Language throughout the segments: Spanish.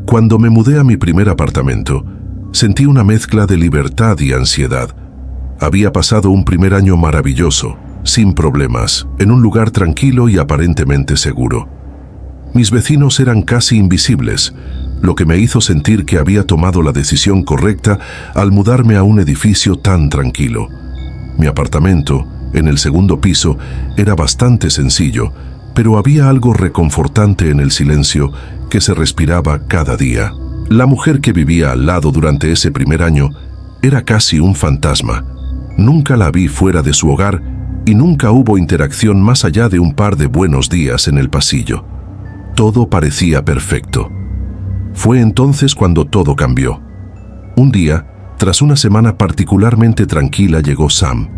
Cuando me mudé a mi primer apartamento, sentí una mezcla de libertad y ansiedad. Había pasado un primer año maravilloso, sin problemas, en un lugar tranquilo y aparentemente seguro. Mis vecinos eran casi invisibles, lo que me hizo sentir que había tomado la decisión correcta al mudarme a un edificio tan tranquilo. Mi apartamento, en el segundo piso, era bastante sencillo, pero había algo reconfortante en el silencio que se respiraba cada día. La mujer que vivía al lado durante ese primer año era casi un fantasma. Nunca la vi fuera de su hogar y nunca hubo interacción más allá de un par de buenos días en el pasillo. Todo parecía perfecto. Fue entonces cuando todo cambió. Un día, tras una semana particularmente tranquila, llegó Sam.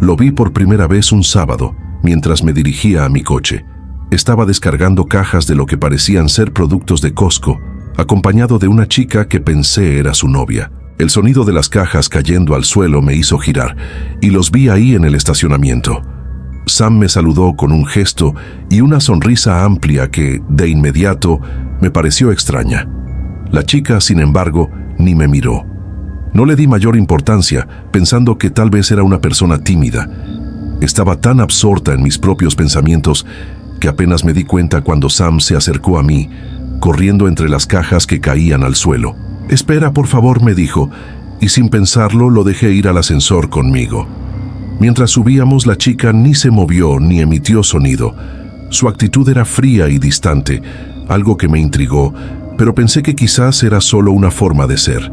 Lo vi por primera vez un sábado, mientras me dirigía a mi coche. Estaba descargando cajas de lo que parecían ser productos de Costco, acompañado de una chica que pensé era su novia. El sonido de las cajas cayendo al suelo me hizo girar, y los vi ahí en el estacionamiento. Sam me saludó con un gesto y una sonrisa amplia que, de inmediato, me pareció extraña. La chica, sin embargo, ni me miró. No le di mayor importancia, pensando que tal vez era una persona tímida. Estaba tan absorta en mis propios pensamientos que apenas me di cuenta cuando Sam se acercó a mí, corriendo entre las cajas que caían al suelo. «Espera, por favor», me dijo, y sin pensarlo lo dejé ir al ascensor conmigo. Mientras subíamos, la chica ni se movió ni emitió sonido. Su actitud era fría y distante, algo que me intrigó, pero pensé que quizás era solo una forma de ser.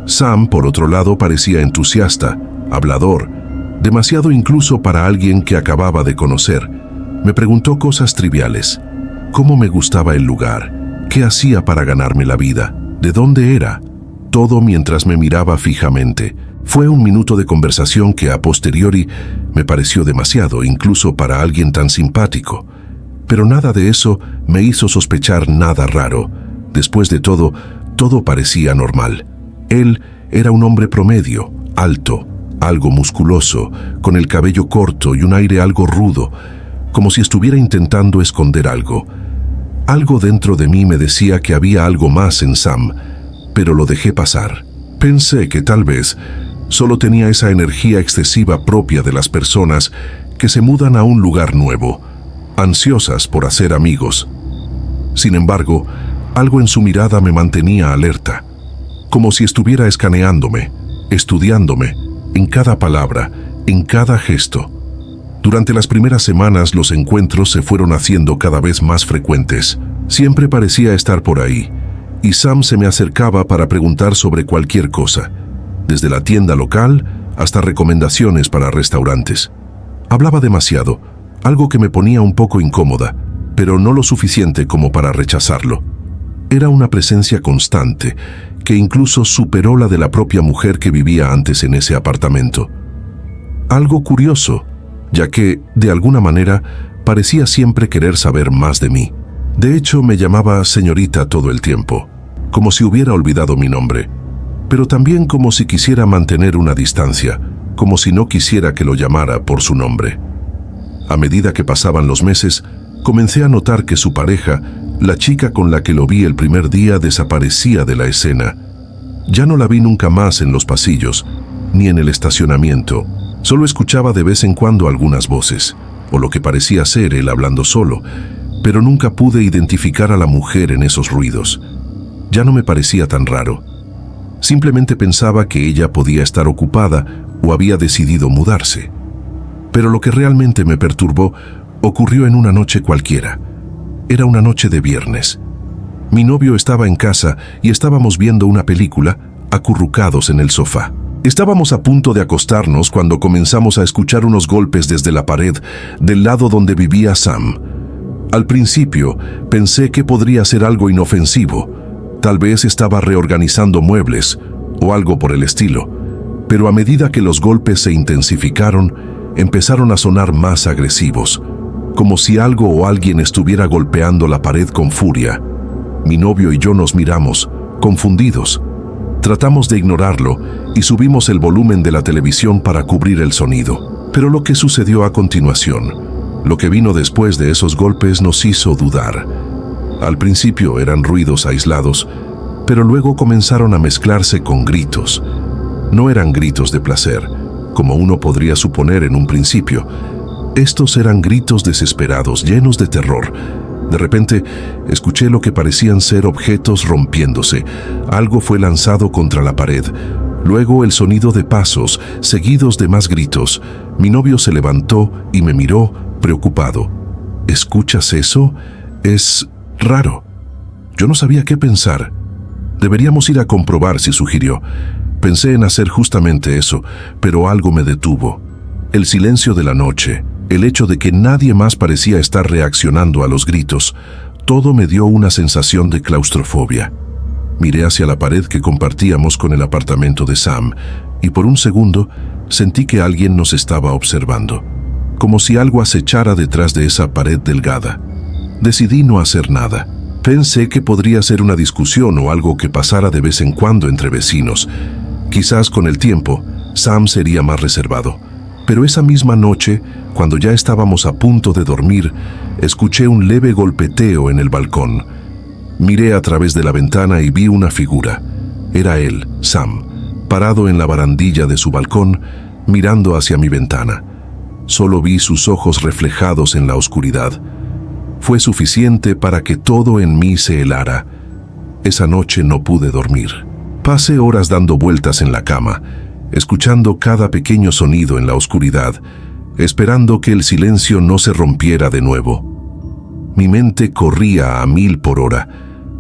Sam, por otro lado, parecía entusiasta, hablador, demasiado incluso para alguien que acababa de conocer. Me preguntó cosas triviales. ¿Cómo me gustaba el lugar? ¿Qué hacía para ganarme la vida? ¿De dónde era? Todo mientras me miraba fijamente. Fue un minuto de conversación que a posteriori me pareció demasiado, incluso para alguien tan simpático. Pero nada de eso me hizo sospechar nada raro. Después de todo, todo parecía normal. Él era un hombre promedio, alto, algo musculoso, con el cabello corto y un aire algo rudo, como si estuviera intentando esconder algo. Algo dentro de mí me decía que había algo más en Sam, pero lo dejé pasar. Pensé que tal vez solo tenía esa energía excesiva propia de las personas que se mudan a un lugar nuevo, ansiosas por hacer amigos. Sin embargo, algo en su mirada me mantenía alerta, como si estuviera escaneándome, estudiándome, en cada palabra, en cada gesto. Durante las primeras semanas los encuentros se fueron haciendo cada vez más frecuentes. Siempre parecía estar por ahí, y Sam se me acercaba para preguntar sobre cualquier cosa, desde la tienda local hasta recomendaciones para restaurantes. Hablaba demasiado, algo que me ponía un poco incómoda, pero no lo suficiente como para rechazarlo. Era una presencia constante, que incluso superó la de la propia mujer que vivía antes en ese apartamento. Algo curioso, ya que, de alguna manera, parecía siempre querer saber más de mí. De hecho, me llamaba señorita todo el tiempo, como si hubiera olvidado mi nombre, pero también como si quisiera mantener una distancia, como si no quisiera que lo llamara por su nombre. A medida que pasaban los meses, comencé a notar que su pareja, la chica con la que lo vi el primer día, desaparecía de la escena. Ya no la vi nunca más en los pasillos, ni en el estacionamiento. Solo escuchaba de vez en cuando algunas voces, o lo que parecía ser él hablando solo, pero nunca pude identificar a la mujer en esos ruidos. Ya no me parecía tan raro. Simplemente pensaba que ella podía estar ocupada o había decidido mudarse. Pero lo que realmente me perturbó ocurrió en una noche cualquiera. Era una noche de viernes. Mi novio estaba en casa y estábamos viendo una película, acurrucados en el sofá. Estábamos a punto de acostarnos cuando comenzamos a escuchar unos golpes desde la pared del lado donde vivía Sam. Al principio pensé que podría ser algo inofensivo. Tal vez estaba reorganizando muebles o algo por el estilo. Pero a medida que los golpes se intensificaron, empezaron a sonar más agresivos, como si algo o alguien estuviera golpeando la pared con furia. Mi novio y yo nos miramos, confundidos. Tratamos de ignorarlo y subimos el volumen de la televisión para cubrir el sonido. Pero lo que sucedió a continuación, lo que vino después de esos golpes, nos hizo dudar. Al principio eran ruidos aislados, pero luego comenzaron a mezclarse con gritos. No eran gritos de placer, como uno podría suponer en un principio. Estos eran gritos desesperados, llenos de terror. De repente, escuché lo que parecían ser objetos rompiéndose. Algo fue lanzado contra la pared. Luego el sonido de pasos, seguidos de más gritos. Mi novio se levantó y me miró, preocupado. ¿Escuchas eso? Es raro. Yo no sabía qué pensar. Deberíamos ir a comprobar, si sugirió. Pensé en hacer justamente eso, pero algo me detuvo. El silencio de la noche, el hecho de que nadie más parecía estar reaccionando a los gritos, todo me dio una sensación de claustrofobia. Miré hacia la pared que compartíamos con el apartamento de Sam, y por un segundo sentí que alguien nos estaba observando, como si algo acechara detrás de esa pared delgada. Decidí no hacer nada. Pensé que podría ser una discusión o algo que pasara de vez en cuando entre vecinos. Quizás con el tiempo, Sam sería más reservado. Pero esa misma noche, cuando ya estábamos a punto de dormir, escuché un leve golpeteo en el balcón. Miré a través de la ventana y vi una figura. Era él, Sam, parado en la barandilla de su balcón, mirando hacia mi ventana. Solo vi sus ojos reflejados en la oscuridad. Fue suficiente para que todo en mí se helara. Esa noche no pude dormir. Pasé horas dando vueltas en la cama, escuchando cada pequeño sonido en la oscuridad, esperando que el silencio no se rompiera de nuevo. Mi mente corría a 1000 por hora,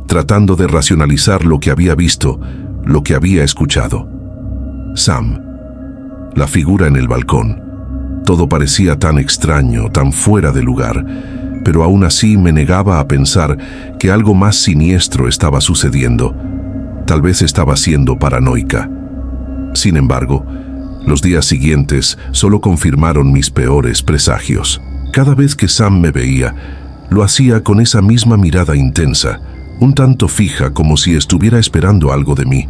tratando de racionalizar lo que había visto, lo que había escuchado. Sam, la figura en el balcón. Todo parecía tan extraño, tan fuera de lugar, pero aún así me negaba a pensar que algo más siniestro estaba sucediendo. Tal vez estaba siendo paranoica. Sin embargo, los días siguientes solo confirmaron mis peores presagios. Cada vez que Sam me veía, lo hacía con esa misma mirada intensa, un tanto fija, como si estuviera esperando algo de mí.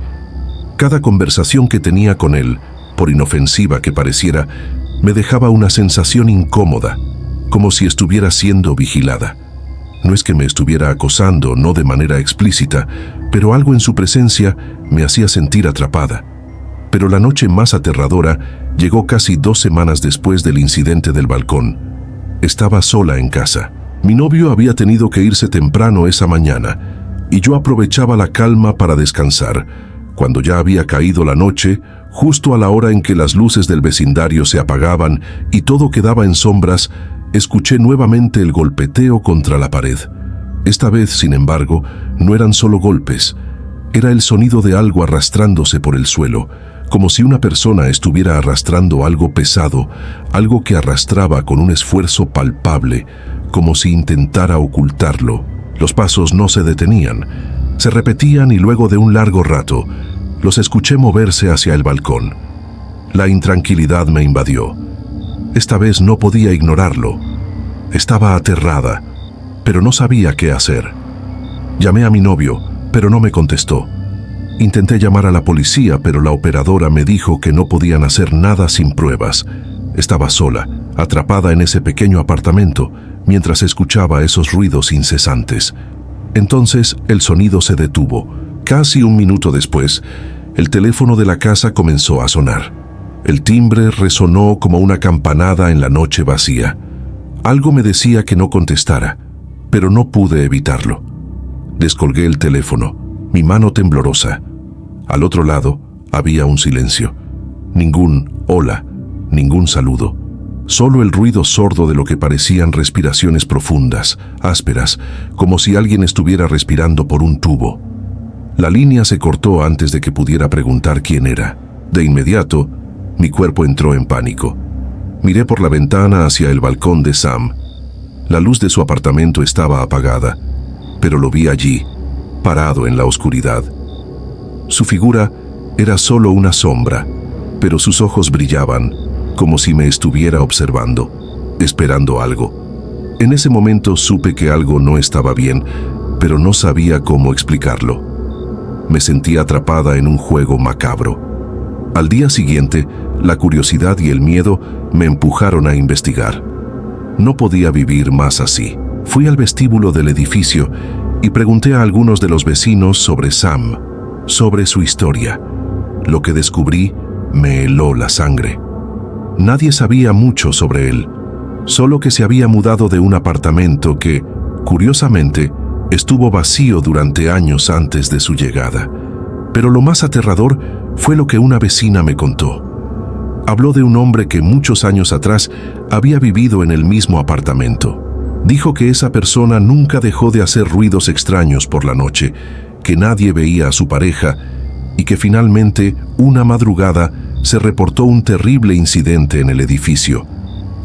Cada conversación que tenía con él, por inofensiva que pareciera, me dejaba una sensación incómoda, como si estuviera siendo vigilada. No es que me estuviera acosando, no de manera explícita, pero algo en su presencia me hacía sentir atrapada. Pero la noche más aterradora llegó casi 2 semanas después del incidente del balcón. Estaba sola en casa. Mi novio había tenido que irse temprano esa mañana, y yo aprovechaba la calma para descansar. Cuando ya había caído la noche, justo a la hora en que las luces del vecindario se apagaban y todo quedaba en sombras, escuché nuevamente el golpeteo contra la pared. Esta vez, sin embargo, no eran solo golpes. Era el sonido de algo arrastrándose por el suelo, como si una persona estuviera arrastrando algo pesado, algo que arrastraba con un esfuerzo palpable, como si intentara ocultarlo. Los pasos no se detenían, se repetían y luego de un largo rato, los escuché moverse hacia el balcón. La intranquilidad me invadió. Esta vez no podía ignorarlo. Estaba aterrada, pero no sabía qué hacer. Llamé a mi novio, pero no me contestó. Intenté llamar a la policía, pero la operadora me dijo que no podían hacer nada sin pruebas. Estaba sola, atrapada en ese pequeño apartamento, mientras escuchaba esos ruidos incesantes. Entonces el sonido se detuvo. Casi un minuto después, el teléfono de la casa comenzó a sonar. El timbre resonó como una campanada en la noche vacía. Algo me decía que no contestara, pero no pude evitarlo. Descolgué el teléfono, mi mano temblorosa. Al otro lado había un silencio. Ningún hola, ningún saludo. Solo el ruido sordo de lo que parecían respiraciones profundas, ásperas, como si alguien estuviera respirando por un tubo. La línea se cortó antes de que pudiera preguntar quién era. De inmediato, mi cuerpo entró en pánico. Miré por la ventana hacia el balcón de Sam. La luz de su apartamento estaba apagada, pero lo vi allí, parado en la oscuridad. Su figura era solo una sombra, pero sus ojos brillaban, como si me estuviera observando, esperando algo. En ese momento supe que algo no estaba bien, pero no sabía cómo explicarlo. Me sentía atrapada en un juego macabro. Al día siguiente, la curiosidad y el miedo me empujaron a investigar. No podía vivir más así. Fui al vestíbulo del edificio y pregunté a algunos de los vecinos sobre Sam, sobre su historia. Lo que descubrí me heló la sangre. Nadie sabía mucho sobre él, solo que se había mudado de un apartamento que, curiosamente, estuvo vacío durante años antes de su llegada. Pero lo más aterrador fue lo que una vecina me contó. Habló de un hombre que muchos años atrás había vivido en el mismo apartamento. Dijo que esa persona nunca dejó de hacer ruidos extraños por la noche, que nadie veía a su pareja y que finalmente, una madrugada, se reportó un terrible incidente en el edificio.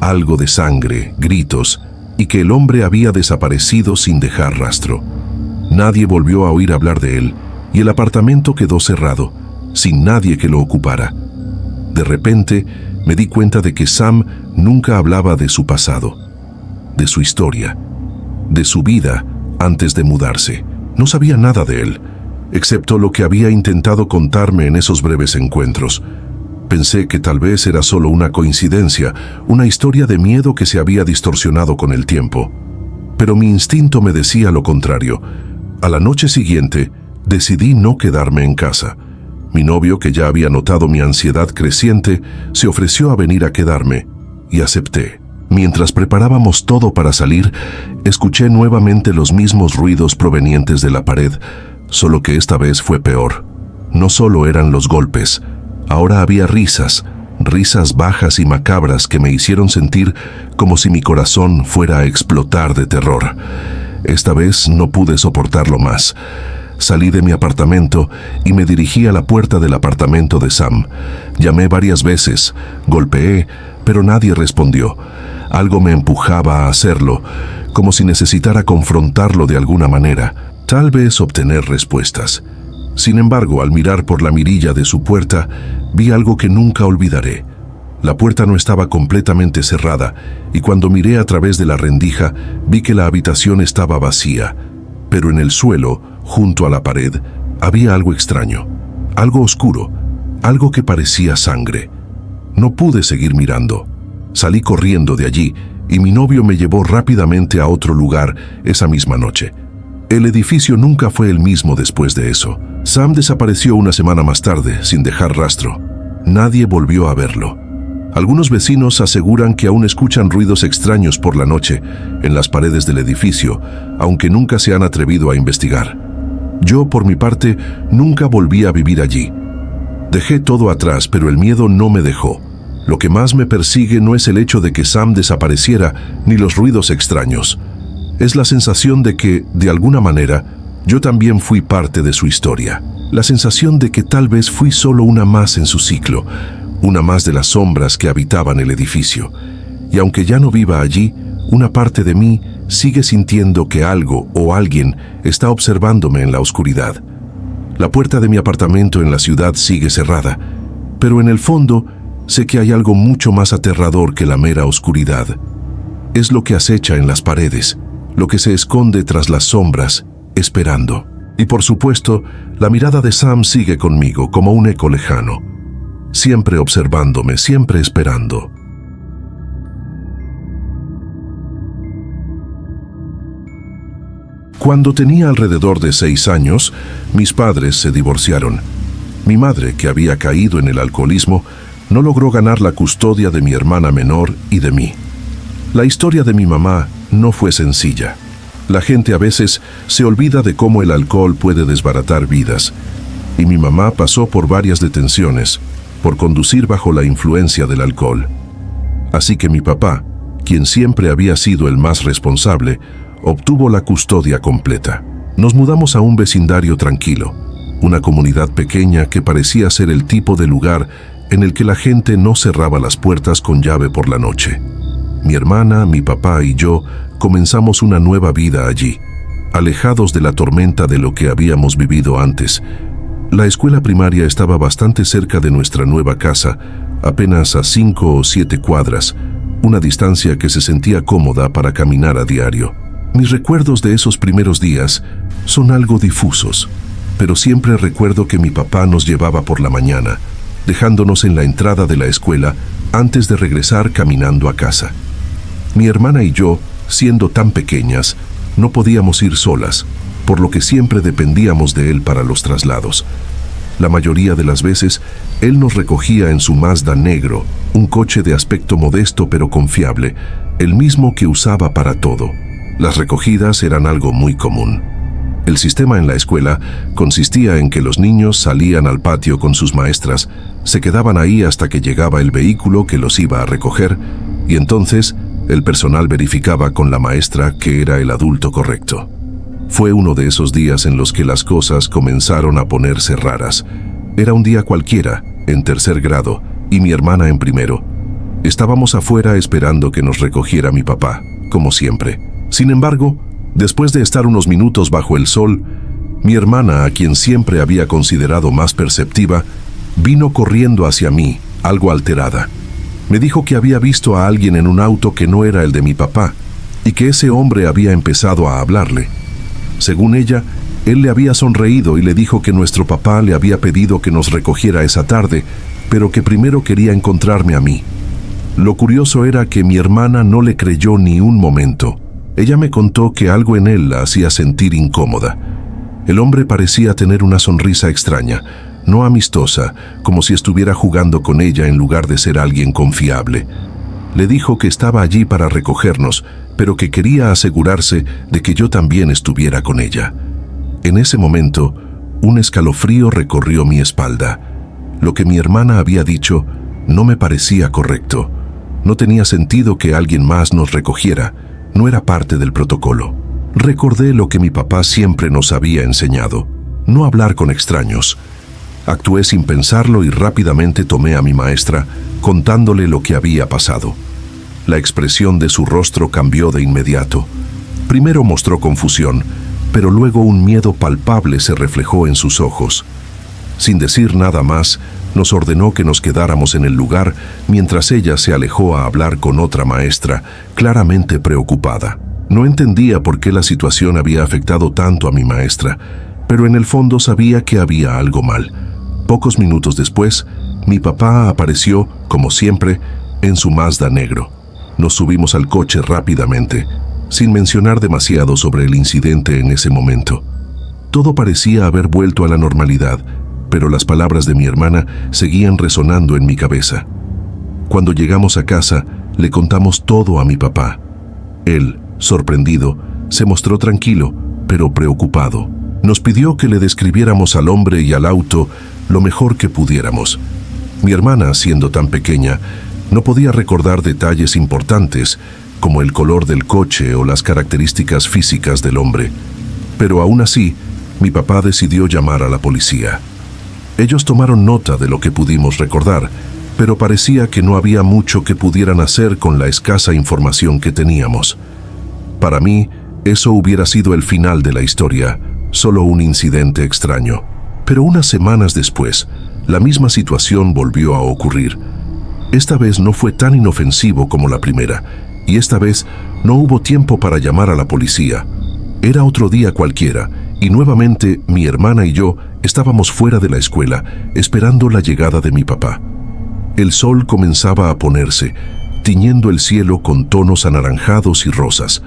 Algo de sangre, gritos, y que el hombre había desaparecido sin dejar rastro. Nadie volvió a oír hablar de él, y el apartamento quedó cerrado, sin nadie que lo ocupara. De repente, me di cuenta de que Sam nunca hablaba de su pasado, de su historia, de su vida antes de mudarse. No sabía nada de él, excepto lo que había intentado contarme en esos breves encuentros. Pensé que tal vez era solo una coincidencia, una historia de miedo que se había distorsionado con el tiempo. Pero mi instinto me decía lo contrario. A la noche siguiente, decidí no quedarme en casa. Mi novio, que ya había notado mi ansiedad creciente, se ofreció a venir a quedarme, y acepté. Mientras preparábamos todo para salir, escuché nuevamente los mismos ruidos provenientes de la pared, solo que esta vez fue peor. No solo eran los golpes, ahora había risas bajas y macabras que me hicieron sentir como si mi corazón fuera a explotar de terror. Esta vez no pude soportarlo más. Salí de mi apartamento y me dirigí a la puerta del apartamento de Sam. Llamé varias veces, golpeé, pero nadie respondió. Algo me empujaba a hacerlo, como si necesitara confrontarlo de alguna manera, tal vez obtener respuestas. Sin embargo, al mirar por la mirilla de su puerta, vi algo que nunca olvidaré. La puerta no estaba completamente cerrada, y cuando miré a través de la rendija, vi que la habitación estaba vacía. Pero en el suelo, junto a la pared, había algo extraño, algo oscuro, algo que parecía sangre. No pude seguir mirando. Salí corriendo de allí, y mi novio me llevó rápidamente a otro lugar esa misma noche. El edificio nunca fue el mismo después de eso. Sam desapareció una semana más tarde, sin dejar rastro. Nadie volvió a verlo. Algunos vecinos aseguran que aún escuchan ruidos extraños por la noche en las paredes del edificio, aunque nunca se han atrevido a investigar. Yo, por mi parte, nunca volví a vivir allí. Dejé todo atrás, pero el miedo no me dejó. Lo que más me persigue no es el hecho de que Sam desapareciera, ni los ruidos extraños. Es la sensación de que, de alguna manera, yo también fui parte de su historia. La sensación de que tal vez fui solo una más en su ciclo, una más de las sombras que habitaban el edificio. Y aunque ya no viva allí, una parte de mí sigue sintiendo que algo o alguien está observándome en la oscuridad. La puerta de mi apartamento en la ciudad sigue cerrada, pero en el fondo sé que hay algo mucho más aterrador que la mera oscuridad. Es lo que acecha en las paredes, lo que se esconde tras las sombras, esperando. Y por supuesto, la mirada de Sam sigue conmigo como un eco lejano, siempre observándome, siempre esperando. Cuando tenía alrededor de 6 años, mis padres se divorciaron. Mi madre, que había caído en el alcoholismo, no logró ganar la custodia de mi hermana menor y de mí. La historia de mi mamá no fue sencilla. La gente a veces se olvida de cómo el alcohol puede desbaratar vidas, y mi mamá pasó por varias detenciones por conducir bajo la influencia del alcohol. Así que mi papá, quien siempre había sido el más responsable, obtuvo la custodia completa. Nos mudamos a un vecindario tranquilo, una comunidad pequeña que parecía ser el tipo de lugar en el que la gente no cerraba las puertas con llave por la noche. Mi hermana, mi papá y yo comenzamos una nueva vida allí, alejados de la tormenta de lo que habíamos vivido antes. La escuela primaria estaba bastante cerca de nuestra nueva casa, apenas a 5 o 7 cuadras, una distancia que se sentía cómoda para caminar a diario. Mis recuerdos de esos primeros días son algo difusos, pero siempre recuerdo que mi papá nos llevaba por la mañana, dejándonos en la entrada de la escuela antes de regresar caminando a casa. Mi hermana y yo, siendo tan pequeñas, no podíamos ir solas, por lo que siempre dependíamos de él para los traslados. La mayoría de las veces, él nos recogía en su Mazda negro, un coche de aspecto modesto pero confiable, el mismo que usaba para todo. Las recogidas eran algo muy común. El sistema en la escuela consistía en que los niños salían al patio con sus maestras, se quedaban ahí hasta que llegaba el vehículo que los iba a recoger, y entonces el personal verificaba con la maestra que era el adulto correcto. Fue uno de esos días en los que las cosas comenzaron a ponerse raras. Era un día cualquiera, en 3er grado, y mi hermana en 1º. Estábamos afuera esperando que nos recogiera mi papá, como siempre. Sin embargo, después de estar unos minutos bajo el sol, mi hermana, a quien siempre había considerado más perceptiva, vino corriendo hacia mí, algo alterada. Me dijo que había visto a alguien en un auto que no era el de mi papá, y que ese hombre había empezado a hablarle. Según ella, él le había sonreído y le dijo que nuestro papá le había pedido que nos recogiera esa tarde, pero que primero quería encontrarme a mí. Lo curioso era que mi hermana no le creyó ni un momento. Ella me contó que algo en él la hacía sentir incómoda. El hombre parecía tener una sonrisa extraña, no amistosa, como si estuviera jugando con ella en lugar de ser alguien confiable. Le dijo que estaba allí para recogernos, pero que quería asegurarse de que yo también estuviera con ella. En ese momento, un escalofrío recorrió mi espalda. Lo que mi hermana había dicho no me parecía correcto. No tenía sentido que alguien más nos recogiera. No era parte del protocolo. Recordé lo que mi papá siempre nos había enseñado: no hablar con extraños. Actué sin pensarlo y rápidamente tomé a mi maestra, contándole lo que había pasado. La expresión de su rostro cambió de inmediato. Primero mostró confusión, pero luego un miedo palpable se reflejó en sus ojos. Sin decir nada más, nos ordenó que nos quedáramos en el lugar mientras ella se alejó a hablar con otra maestra, claramente preocupada. No entendía por qué la situación había afectado tanto a mi maestra, pero en el fondo sabía que había algo mal. Pocos minutos después, mi papá apareció, como siempre, en su Mazda negro. Nos subimos al coche rápidamente, sin mencionar demasiado sobre el incidente en ese momento. Todo parecía haber vuelto a la normalidad, pero las palabras de mi hermana seguían resonando en mi cabeza. Cuando llegamos a casa, le contamos todo a mi papá. Él, sorprendido, se mostró tranquilo, pero preocupado. Nos pidió que le describiéramos al hombre y al auto lo mejor que pudiéramos. Mi hermana, siendo tan pequeña, no podía recordar detalles importantes, como el color del coche o las características físicas del hombre. Pero aún así, mi papá decidió llamar a la policía. Ellos tomaron nota de lo que pudimos recordar, pero parecía que no había mucho que pudieran hacer con la escasa información que teníamos. Para mí, eso hubiera sido el final de la historia, solo un incidente extraño. Pero unas semanas después, la misma situación volvió a ocurrir. Esta vez no fue tan inofensivo como la primera, y esta vez no hubo tiempo para llamar a la policía. Era otro día cualquiera, y nuevamente mi hermana y yo estábamos fuera de la escuela, esperando la llegada de mi papá. El sol comenzaba a ponerse, tiñendo el cielo con tonos anaranjados y rosas.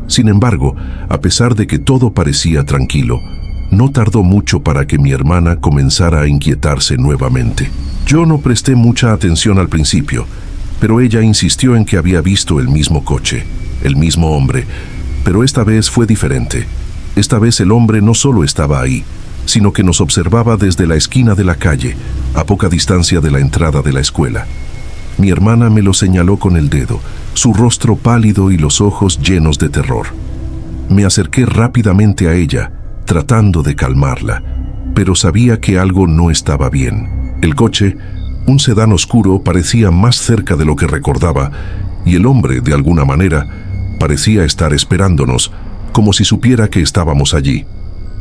Sin embargo, a pesar de que todo parecía tranquilo, no tardó mucho para que mi hermana comenzara a inquietarse nuevamente. Yo no presté mucha atención al principio, pero ella insistió en que había visto el mismo coche, el mismo hombre, pero esta vez fue diferente. Esta vez el hombre no solo estaba ahí, sino que nos observaba desde la esquina de la calle, a poca distancia de la entrada de la escuela. Mi hermana me lo señaló con el dedo, su rostro pálido y los ojos llenos de terror. Me acerqué rápidamente a ella, tratando de calmarla, pero sabía que algo no estaba bien. El coche, un sedán oscuro, parecía más cerca de lo que recordaba, y el hombre, de alguna manera, parecía estar esperándonos, como si supiera que estábamos allí.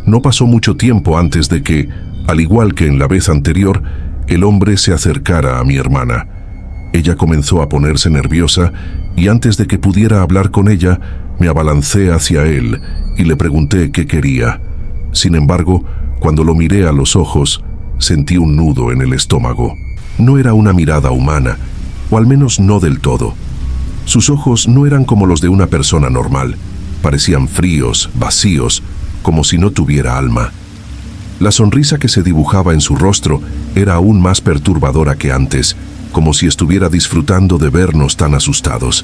No pasó mucho tiempo antes de que, al igual que en la vez anterior, el hombre se acercara a mi hermana. Ella comenzó a ponerse nerviosa y antes de que pudiera hablar con ella, me abalancé hacia él y le pregunté qué quería. Sin embargo, cuando lo miré a los ojos, sentí un nudo en el estómago. No era una mirada humana, o al menos no del todo. Sus ojos no eran como los de una persona normal. Parecían fríos, vacíos, como si no tuviera alma. La sonrisa que se dibujaba en su rostro era aún más perturbadora que antes, como si estuviera disfrutando de vernos tan asustados.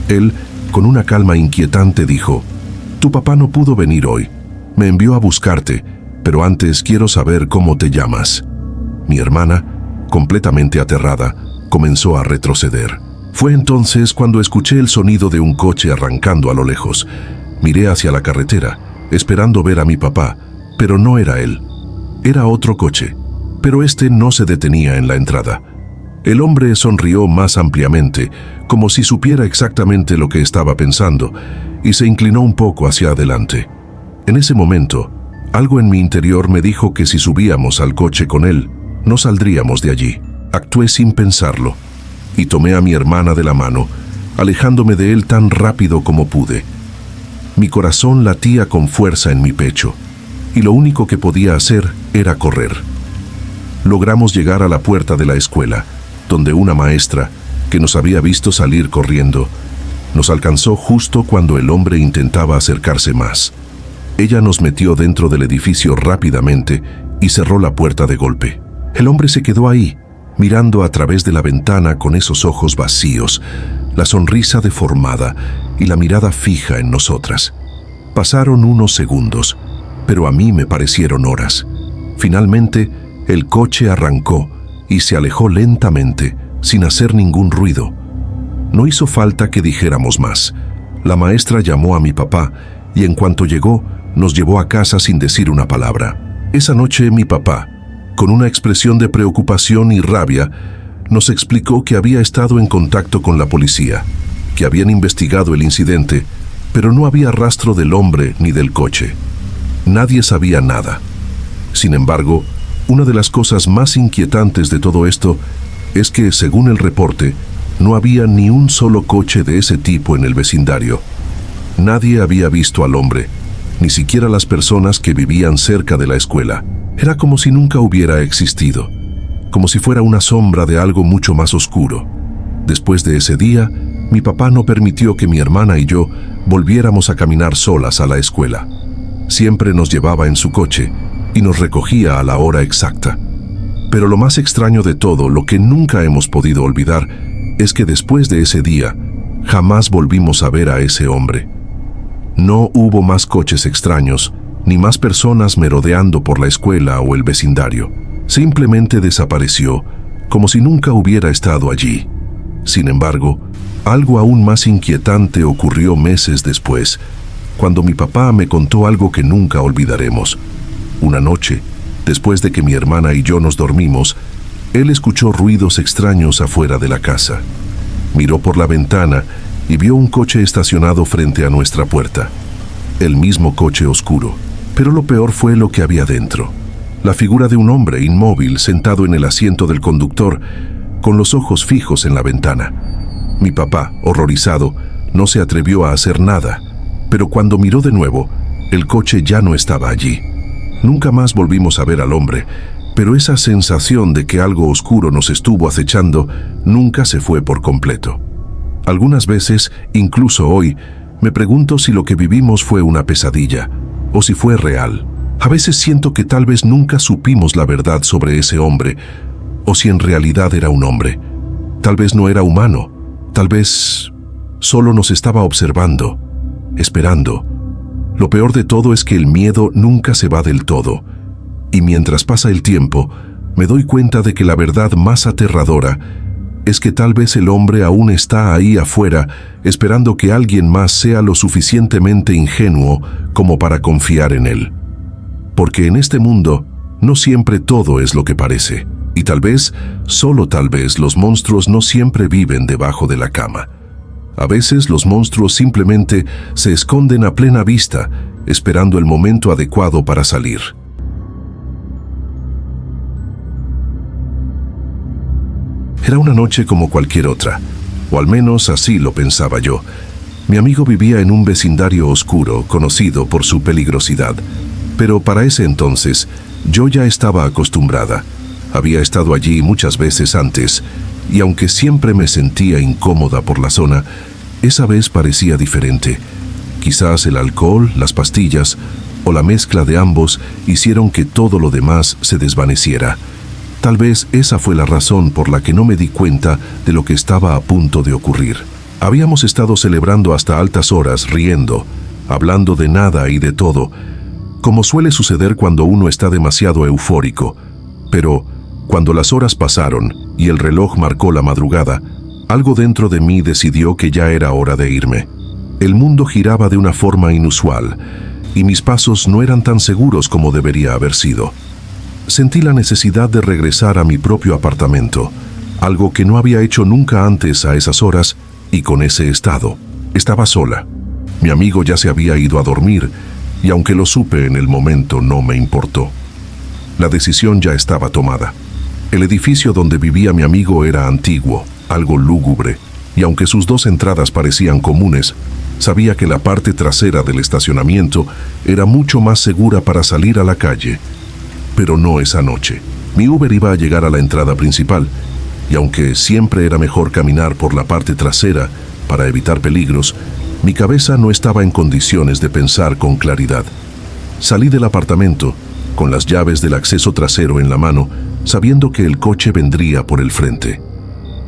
Él, con una calma inquietante, dijo: «Tu papá no pudo venir hoy. Me envió a buscarte, pero antes quiero saber cómo te llamas». Mi hermana, completamente aterrada, comenzó a retroceder. Fue entonces cuando escuché el sonido de un coche arrancando a lo lejos. Miré hacia la carretera, esperando ver a mi papá, pero no era él. Era otro coche, pero este no se detenía en la entrada. El hombre sonrió más ampliamente, como si supiera exactamente lo que estaba pensando, y se inclinó un poco hacia adelante. En ese momento, algo en mi interior me dijo que si subíamos al coche con él, no saldríamos de allí. Actué sin pensarlo, y tomé a mi hermana de la mano, alejándome de él tan rápido como pude. Mi corazón latía con fuerza en mi pecho, y lo único que podía hacer era correr. Logramos llegar a la puerta de la escuela, donde una maestra, que nos había visto salir corriendo, nos alcanzó justo cuando el hombre intentaba acercarse más. Ella nos metió dentro del edificio rápidamente y cerró la puerta de golpe. El hombre se quedó ahí, mirando a través de la ventana con esos ojos vacíos, la sonrisa deformada y la mirada fija en nosotras. Pasaron unos segundos, pero a mí me parecieron horas. Finalmente, el coche arrancó y se alejó lentamente, sin hacer ningún ruido. No hizo falta que dijéramos más. La maestra llamó a mi papá y en cuanto llegó, nos llevó a casa sin decir una palabra. Esa noche mi papá, con una expresión de preocupación y rabia, nos explicó que había estado en contacto con la policía, que habían investigado el incidente, pero no había rastro del hombre ni del coche. Nadie sabía nada. Sin embargo, una de las cosas más inquietantes de todo esto es que, según el reporte, no había ni un solo coche de ese tipo en el vecindario. Nadie había visto al hombre, ni siquiera las personas que vivían cerca de la escuela. Era como si nunca hubiera existido, como si fuera una sombra de algo mucho más oscuro. Después de ese día, mi papá no permitió que mi hermana y yo volviéramos a caminar solas a la escuela. Siempre nos llevaba en su coche y nos recogía a la hora exacta. Pero lo más extraño de todo, lo que nunca hemos podido olvidar, es que después de ese día, jamás volvimos a ver a ese hombre. No hubo más coches extraños, ni más personas merodeando por la escuela o el vecindario. Simplemente desapareció, como si nunca hubiera estado allí. Sin embargo, algo aún más inquietante ocurrió meses después, cuando mi papá me contó algo que nunca olvidaremos. Una noche, después de que mi hermana y yo nos dormimos, él escuchó ruidos extraños afuera de la casa. Miró por la ventana y vio un coche estacionado frente a nuestra puerta. El mismo coche oscuro, pero lo peor fue lo que había dentro. La figura de un hombre inmóvil sentado en el asiento del conductor, con los ojos fijos en la ventana. Mi papá, horrorizado, no se atrevió a hacer nada, pero cuando miró de nuevo, el coche ya no estaba allí. Nunca más volvimos a ver al hombre, pero esa sensación de que algo oscuro nos estuvo acechando nunca se fue por completo. Algunas veces, incluso hoy, me pregunto si lo que vivimos fue una pesadilla o si fue real. A veces siento que tal vez nunca supimos la verdad sobre ese hombre, o si en realidad era un hombre. Tal vez no era humano, tal vez solo nos estaba observando, esperando. Lo peor de todo es que el miedo nunca se va del todo, y mientras pasa el tiempo, me doy cuenta de que la verdad más aterradora es que tal vez el hombre aún está ahí afuera, esperando que alguien más sea lo suficientemente ingenuo como para confiar en él. Porque en este mundo no siempre todo es lo que parece, y tal vez, solo tal vez, los monstruos no siempre viven debajo de la cama. A veces los monstruos simplemente se esconden a plena vista, esperando el momento adecuado para salir. Era una noche como cualquier otra, o al menos así lo pensaba yo. Mi amigo vivía en un vecindario oscuro, conocido por su peligrosidad, pero para ese entonces yo ya estaba acostumbrada. Había estado allí muchas veces antes, y aunque siempre me sentía incómoda por la zona, esa vez parecía diferente. Quizás el alcohol, las pastillas o la mezcla de ambos hicieron que todo lo demás se desvaneciera. Tal vez esa fue la razón por la que no me di cuenta de lo que estaba a punto de ocurrir. Habíamos estado celebrando hasta altas horas, riendo, hablando de nada y de todo, como suele suceder cuando uno está demasiado eufórico. Pero, cuando las horas pasaron y el reloj marcó la madrugada, algo dentro de mí decidió que ya era hora de irme. El mundo giraba de una forma inusual, y mis pasos no eran tan seguros como debería haber sido. Sentí la necesidad de regresar a mi propio apartamento, algo que no había hecho nunca antes a esas horas y con ese estado. Estaba sola. Mi amigo ya se había ido a dormir, y aunque lo supe en el momento no me importó. La decisión ya estaba tomada. El edificio donde vivía mi amigo era antiguo, algo lúgubre, y aunque sus dos entradas parecían comunes, sabía que la parte trasera del estacionamiento era mucho más segura para salir a la calle. Pero no esa noche. Mi Uber iba a llegar a la entrada principal, y aunque siempre era mejor caminar por la parte trasera para evitar peligros, mi cabeza no estaba en condiciones de pensar con claridad. Salí del apartamento, con las llaves del acceso trasero en la mano, sabiendo que el coche vendría por el frente.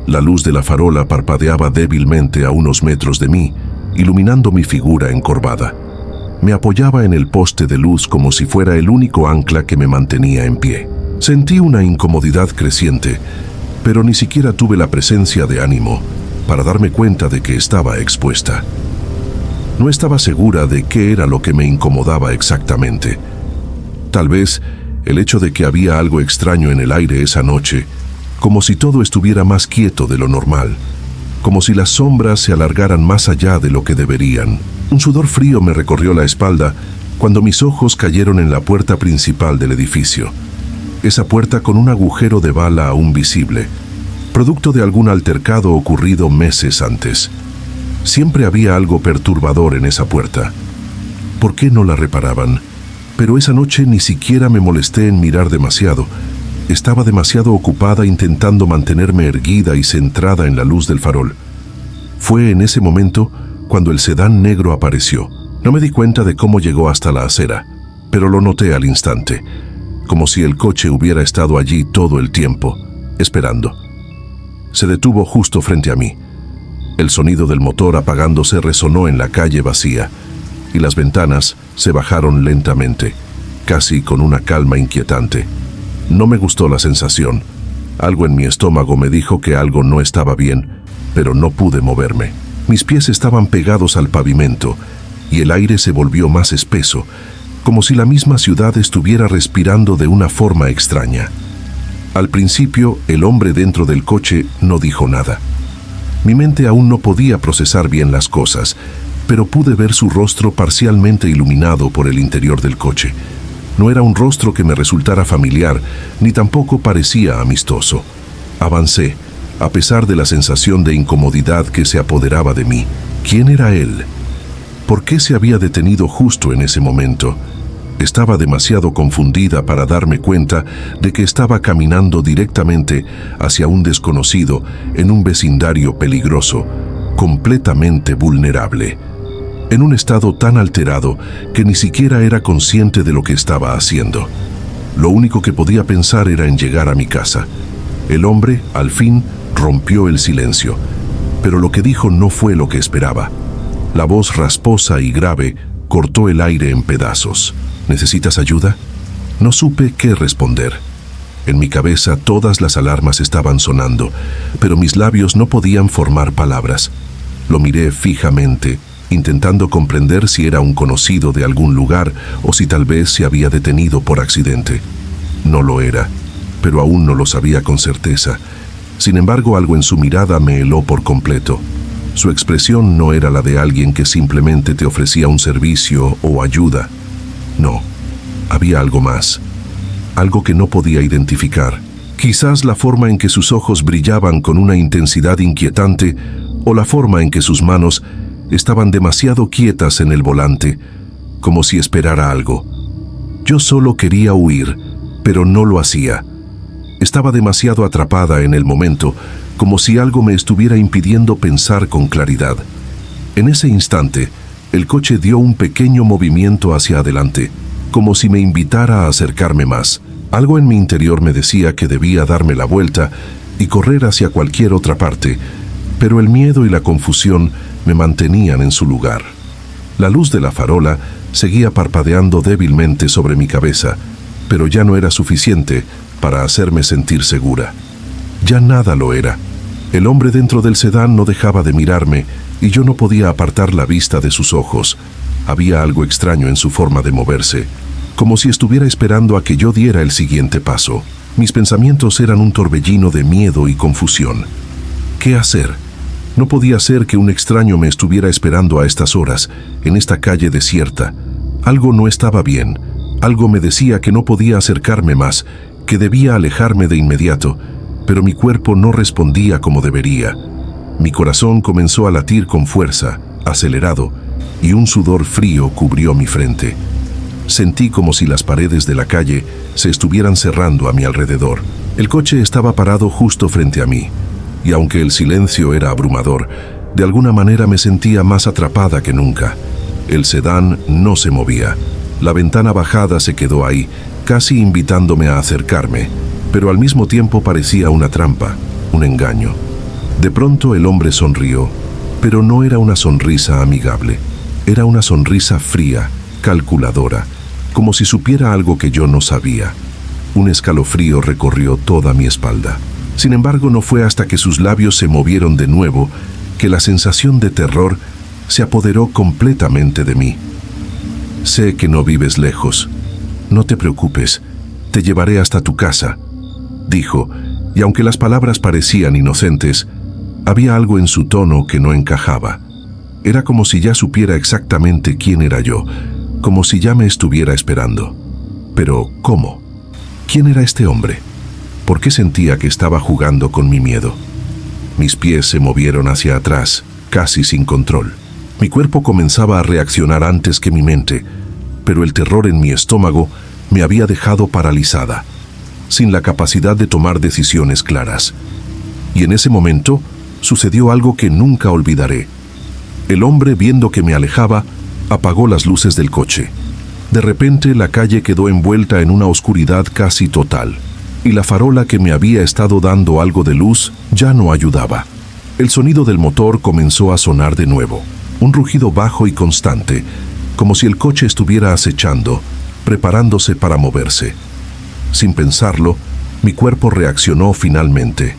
La luz de la farola parpadeaba débilmente a unos metros de mí, iluminando mi figura encorvada. Me apoyaba en el poste de luz como si fuera el único ancla que me mantenía en pie. Sentí una incomodidad creciente, pero ni siquiera tuve la presencia de ánimo para darme cuenta de que estaba expuesta. No estaba segura de qué era lo que me incomodaba exactamente. Tal vez el hecho de que había algo extraño en el aire esa noche, como si todo estuviera más quieto de lo normal, como si las sombras se alargaran más allá de lo que deberían. Un sudor frío me recorrió la espalda cuando mis ojos cayeron en la puerta principal del edificio. Esa puerta con un agujero de bala aún visible, producto de algún altercado ocurrido meses antes. Siempre había algo perturbador en esa puerta. ¿Por qué no la reparaban? Pero esa noche ni siquiera me molesté en mirar demasiado. Estaba demasiado ocupada intentando mantenerme erguida y centrada en la luz del farol. Fue en ese momento cuando el sedán negro apareció. No me di cuenta de cómo llegó hasta la acera, pero lo noté al instante, como si el coche hubiera estado allí todo el tiempo, esperando. Se detuvo justo frente a mí. El sonido del motor apagándose resonó en la calle vacía, y las ventanas se bajaron lentamente, casi con una calma inquietante. No me gustó la sensación. Algo en mi estómago me dijo que algo no estaba bien, pero no pude moverme. Mis pies estaban pegados al pavimento, y el aire se volvió más espeso, como si la misma ciudad estuviera respirando de una forma extraña. Al principio, el hombre dentro del coche no dijo nada. Mi mente aún no podía procesar bien las cosas, pero pude ver su rostro parcialmente iluminado por el interior del coche. No era un rostro que me resultara familiar, ni tampoco parecía amistoso. Avancé, a pesar de la sensación de incomodidad que se apoderaba de mí. ¿Quién era él? ¿Por qué se había detenido justo en ese momento? Estaba demasiado confundida para darme cuenta de que estaba caminando directamente hacia un desconocido en un vecindario peligroso, completamente vulnerable, en un estado tan alterado que ni siquiera era consciente de lo que estaba haciendo. Lo único que podía pensar era en llegar a mi casa. El hombre, al fin, rompió el silencio, pero lo que dijo no fue lo que esperaba. La voz rasposa y grave cortó el aire en pedazos. ¿Necesitas ayuda? No supe qué responder. En mi cabeza todas las alarmas estaban sonando, pero mis labios no podían formar palabras. Lo miré fijamente, intentando comprender si era un conocido de algún lugar o si tal vez se había detenido por accidente. No lo era, pero aún no lo sabía con certeza. Sin embargo, algo en su mirada me heló por completo. Su expresión no era la de alguien que simplemente te ofrecía un servicio o ayuda. No, había algo más, algo que no podía identificar. Quizás la forma en que sus ojos brillaban con una intensidad inquietante o la forma en que sus manos estaban demasiado quietas en el volante, como si esperara algo. Yo solo quería huir, pero no lo hacía. Estaba demasiado atrapada en el momento, como si algo me estuviera impidiendo pensar con claridad. En ese instante, El coche dio un pequeño movimiento hacia adelante, como si me invitara a acercarme más. Algo en mi interior me decía que debía darme la vuelta y correr hacia cualquier otra parte, pero el miedo y la confusión me mantenían en su lugar. La luz de la farola seguía parpadeando débilmente sobre mi cabeza, pero ya no era suficiente para hacerme sentir segura. Ya nada lo era. El hombre dentro del sedán no dejaba de mirarme y yo no podía apartar la vista de sus ojos. Había algo extraño en su forma de moverse, como si estuviera esperando a que yo diera el siguiente paso. Mis pensamientos eran un torbellino de miedo y confusión. ¿Qué hacer? No podía ser que un extraño me estuviera esperando a estas horas, en esta calle desierta. Algo no estaba bien. Algo me decía que no podía acercarme más, que debía alejarme de inmediato, pero mi cuerpo no respondía como debería. Mi corazón comenzó a latir con fuerza, acelerado, y un sudor frío cubrió mi frente. Sentí como si las paredes de la calle se estuvieran cerrando a mi alrededor. El coche estaba parado justo frente a mí, y aunque el silencio era abrumador, de alguna manera me sentía más atrapada que nunca. El sedán no se movía. La ventana bajada se quedó ahí, casi invitándome a acercarme, pero al mismo tiempo parecía una trampa, un engaño. De pronto el hombre sonrió, pero no era una sonrisa amigable. Era una sonrisa fría, calculadora, como si supiera algo que yo no sabía. Un escalofrío recorrió toda mi espalda. Sin embargo, no fue hasta que sus labios se movieron de nuevo que la sensación de terror se apoderó completamente de mí. Sé que no vives lejos. No te preocupes, te llevaré hasta tu casa, dijo, y aunque las palabras parecían inocentes, había algo en su tono que no encajaba. Era como si ya supiera exactamente quién era yo, como si ya me estuviera esperando. Pero, ¿cómo? ¿Quién era este hombre? ¿Por qué sentía que estaba jugando con mi miedo? Mis pies se movieron hacia atrás, casi sin control. Mi cuerpo comenzaba a reaccionar antes que mi mente, pero el terror en mi estómago me había dejado paralizada, sin la capacidad de tomar decisiones claras. Y en ese momento sucedió algo que nunca olvidaré. El hombre, viendo que me alejaba, apagó las luces del coche. De repente la calle quedó envuelta en una oscuridad casi total, y la farola que me había estado dando algo de luz ya no ayudaba. El sonido del motor comenzó a sonar de nuevo, un rugido bajo y constante, como si el coche estuviera acechando, preparándose para moverse. Sin pensarlo, mi cuerpo reaccionó finalmente.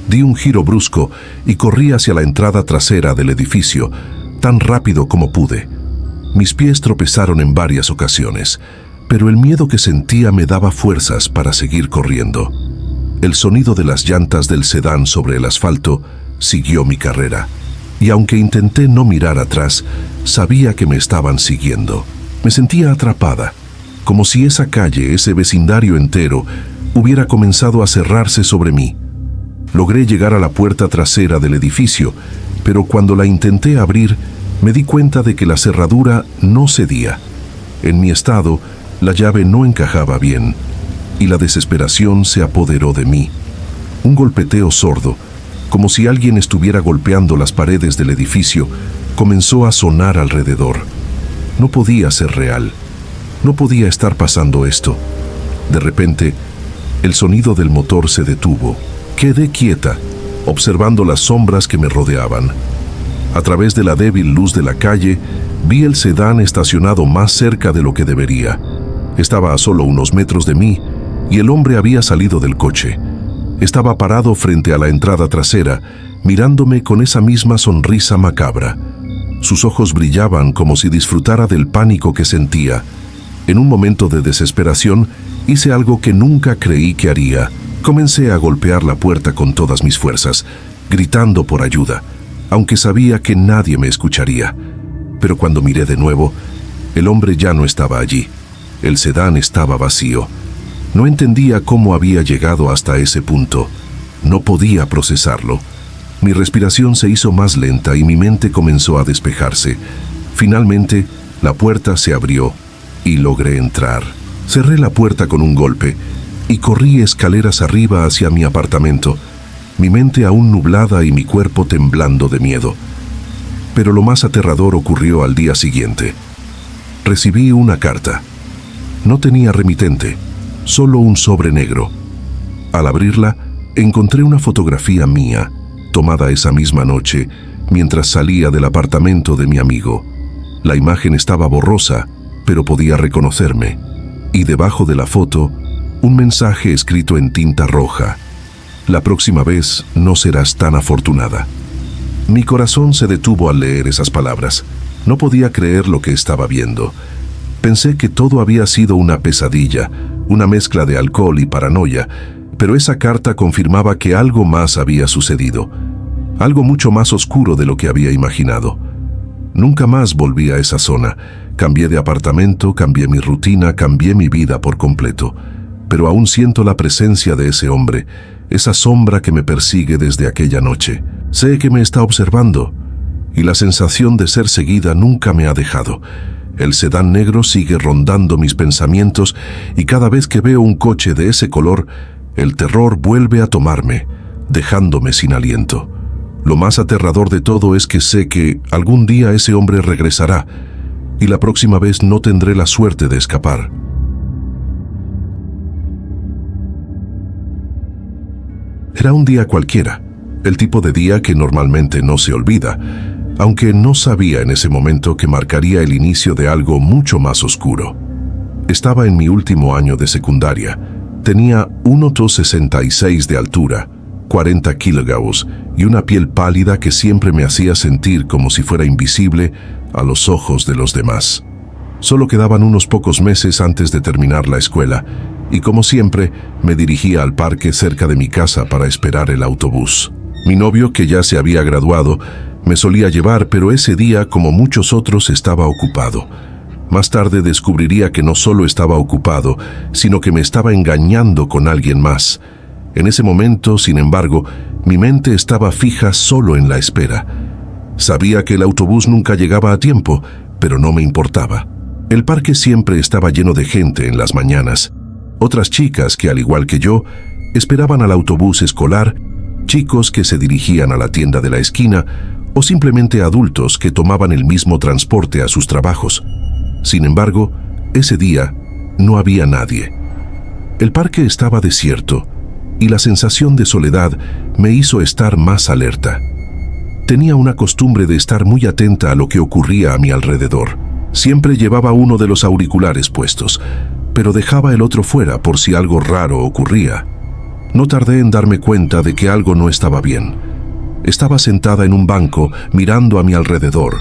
Di un giro brusco y corrí hacia la entrada trasera del edificio, tan rápido como pude. Mis pies tropezaron en varias ocasiones, pero el miedo que sentía me daba fuerzas para seguir corriendo. El sonido de las llantas del sedán sobre el asfalto siguió mi carrera, y aunque intenté no mirar atrás, sabía que me estaban siguiendo. Me sentía atrapada, como si esa calle, ese vecindario entero, hubiera comenzado a cerrarse sobre mí. Logré llegar a la puerta trasera del edificio, pero cuando la intenté abrir, me di cuenta de que la cerradura no cedía. En mi estado, la llave no encajaba bien, y la desesperación se apoderó de mí. Un golpeteo sordo, como si alguien estuviera golpeando las paredes del edificio, comenzó a sonar alrededor. No podía ser real. No podía estar pasando esto. De repente, el sonido del motor se detuvo. Quedé quieta, observando las sombras que me rodeaban. A través de la débil luz de la calle, vi el sedán estacionado más cerca de lo que debería. Estaba a solo unos metros de mí, y el hombre había salido del coche. Estaba parado frente a la entrada trasera, mirándome con esa misma sonrisa macabra. Sus ojos brillaban como si disfrutara del pánico que sentía. En un momento de desesperación, hice algo que nunca creí que haría. Comencé a golpear la puerta con todas mis fuerzas, gritando por ayuda, aunque sabía que nadie me escucharía. Pero cuando miré de nuevo, el hombre ya no estaba allí. El sedán estaba vacío. No entendía cómo había llegado hasta ese punto. No podía procesarlo. Mi respiración se hizo más lenta y mi mente comenzó a despejarse. Finalmente, la puerta se abrió y logré entrar. Cerré la puerta con un golpe y corrí escaleras arriba hacia mi apartamento, mi mente aún nublada y mi cuerpo temblando de miedo. Pero lo más aterrador ocurrió al día siguiente. Recibí una carta. No tenía remitente, solo un sobre negro. Al abrirla, encontré una fotografía mía, tomada esa misma noche, mientras salía del apartamento de mi amigo. La imagen estaba borrosa, pero podía reconocerme. Y debajo de la foto, un mensaje escrito en tinta roja. La próxima vez no serás tan afortunada. Mi corazón se detuvo al leer esas palabras. No podía creer lo que estaba viendo. Pensé que todo había sido una pesadilla, una mezcla de alcohol y paranoia, pero esa carta confirmaba que algo más había sucedido, algo mucho más oscuro de lo que había imaginado. Nunca más volví a esa zona. Cambié de apartamento, cambié mi rutina, cambié mi vida por completo. Pero aún siento la presencia de ese hombre, esa sombra que me persigue desde aquella noche. Sé que me está observando, y la sensación de ser seguida nunca me ha dejado. El sedán negro sigue rondando mis pensamientos, y cada vez que veo un coche de ese color, el terror vuelve a tomarme, dejándome sin aliento. Lo más aterrador de todo es que sé que algún día ese hombre regresará, y la próxima vez no tendré la suerte de escapar. Era un día cualquiera, el tipo de día que normalmente no se olvida, aunque no sabía en ese momento que marcaría el inicio de algo mucho más oscuro. Estaba en mi último año de secundaria. Tenía 1,66 de altura, 40 kilogramos y una piel pálida que siempre me hacía sentir como si fuera invisible a los ojos de los demás. Solo quedaban unos pocos meses antes de terminar la escuela, y como siempre, me dirigía al parque cerca de mi casa para esperar el autobús. Mi novio, que ya se había graduado, me solía llevar, pero ese día, como muchos otros, estaba ocupado. Más tarde descubriría que no solo estaba ocupado, sino que me estaba engañando con alguien más. En ese momento, sin embargo, mi mente estaba fija solo en la espera. Sabía que el autobús nunca llegaba a tiempo, pero no me importaba. El parque siempre estaba lleno de gente en las mañanas. Otras chicas que, al igual que yo, esperaban al autobús escolar, chicos que se dirigían a la tienda de la esquina o simplemente adultos que tomaban el mismo transporte a sus trabajos. Sin embargo, ese día no había nadie. El parque estaba desierto y la sensación de soledad me hizo estar más alerta. Tenía una costumbre de estar muy atenta a lo que ocurría a mi alrededor. Siempre llevaba uno de los auriculares puestos, pero dejaba el otro fuera por si algo raro ocurría. No tardé en darme cuenta de que algo no estaba bien. Estaba sentada en un banco mirando a mi alrededor,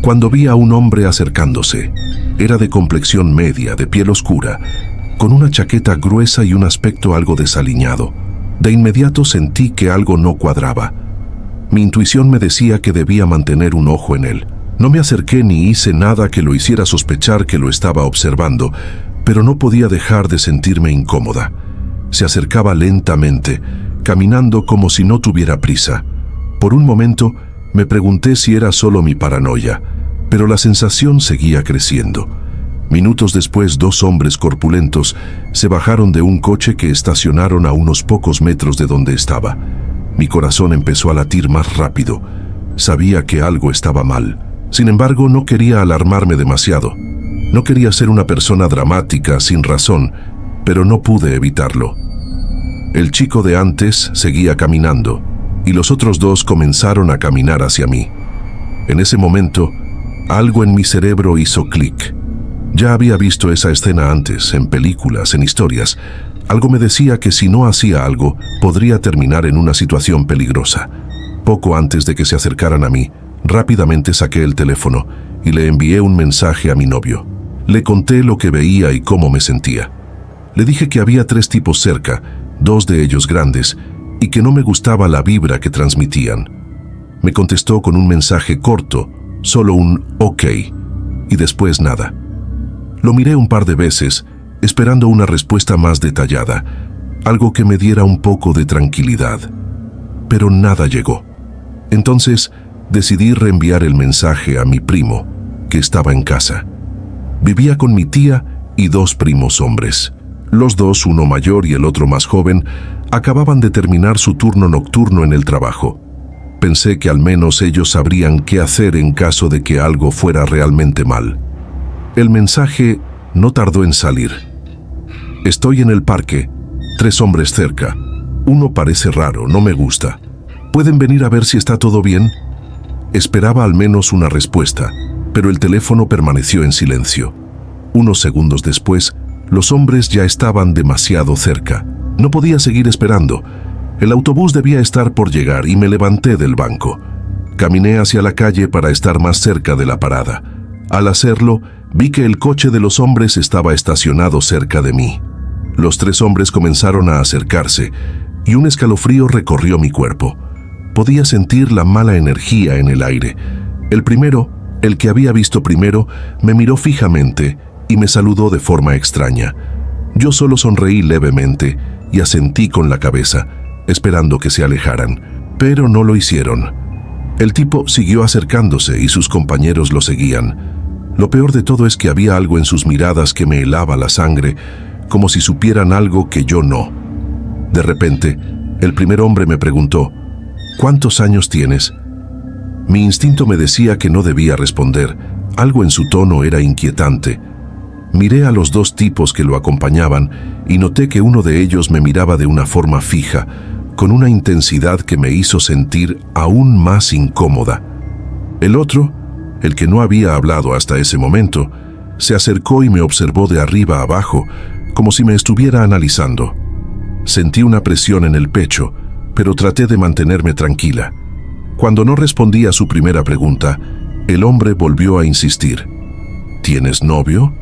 cuando vi a un hombre acercándose. Era de complexión media, de piel oscura, con una chaqueta gruesa y un aspecto algo desaliñado. De inmediato sentí que algo no cuadraba. Mi intuición me decía que debía mantener un ojo en él. No me acerqué ni hice nada que lo hiciera sospechar que lo estaba observando, pero no podía dejar de sentirme incómoda. Se acercaba lentamente, caminando como si no tuviera prisa. Por un momento me pregunté si era solo mi paranoia, pero la sensación seguía creciendo. Minutos después, 2 hombres corpulentos se bajaron de un coche que estacionaron a unos pocos metros de donde estaba. Mi corazón empezó a latir más rápido. Sabía que algo estaba mal. Sin embargo, no quería alarmarme demasiado. No quería ser una persona dramática sin razón, pero no pude evitarlo. El chico de antes seguía caminando, y los otros 2 comenzaron a caminar hacia mí. En ese momento, algo en mi cerebro hizo clic. Ya había visto esa escena antes, en películas, en historias. Algo me decía que si no hacía algo, podría terminar en una situación peligrosa. Poco antes de que se acercaran a mí, rápidamente saqué el teléfono y le envié un mensaje a mi novio. Le conté lo que veía y cómo me sentía. Le dije que había 3 tipos cerca, 2 de ellos grandes, y que no me gustaba la vibra que transmitían. Me contestó con un mensaje corto, solo un OK, y después nada. Lo miré un par de veces, esperando una respuesta más detallada, algo que me diera un poco de tranquilidad. Pero nada llegó. Entonces, decidí reenviar el mensaje a mi primo, que estaba en casa. Vivía con mi tía y 2 primos hombres. Los 2, uno mayor y el otro más joven, acababan de terminar su turno nocturno en el trabajo. Pensé que al menos ellos sabrían qué hacer en caso de que algo fuera realmente mal. El mensaje no tardó en salir. Estoy en el parque, 3 hombres cerca. Uno parece raro, no me gusta. ¿Pueden venir a ver si está todo bien? Esperaba al menos una respuesta, pero el teléfono permaneció en silencio. Unos segundos después, los hombres ya estaban demasiado cerca. No podía seguir esperando. El autobús debía estar por llegar y me levanté del banco. Caminé hacia la calle para estar más cerca de la parada. Al hacerlo, vi que el coche de los hombres estaba estacionado cerca de mí. Los 3 hombres comenzaron a acercarse y un escalofrío recorrió mi cuerpo. Podía sentir la mala energía en el aire. El primero, el que había visto primero, me miró fijamente y me saludó de forma extraña. Yo solo sonreí levemente y asentí con la cabeza, esperando que se alejaran, pero no lo hicieron. El tipo siguió acercándose y sus compañeros lo seguían. Lo peor de todo es que había algo en sus miradas que me helaba la sangre, como si supieran algo que yo no. De repente, el primer hombre me preguntó, ¿cuántos años tienes? Mi instinto me decía que no debía responder. Algo en su tono era inquietante. Miré a los 2 tipos que lo acompañaban y noté que uno de ellos me miraba de una forma fija, con una intensidad que me hizo sentir aún más incómoda. El otro, el que no había hablado hasta ese momento, se acercó y me observó de arriba a abajo, como si me estuviera analizando. Sentí una presión en el pecho, pero traté de mantenerme tranquila. Cuando no respondí a su primera pregunta, el hombre volvió a insistir. ¿Tienes novio?,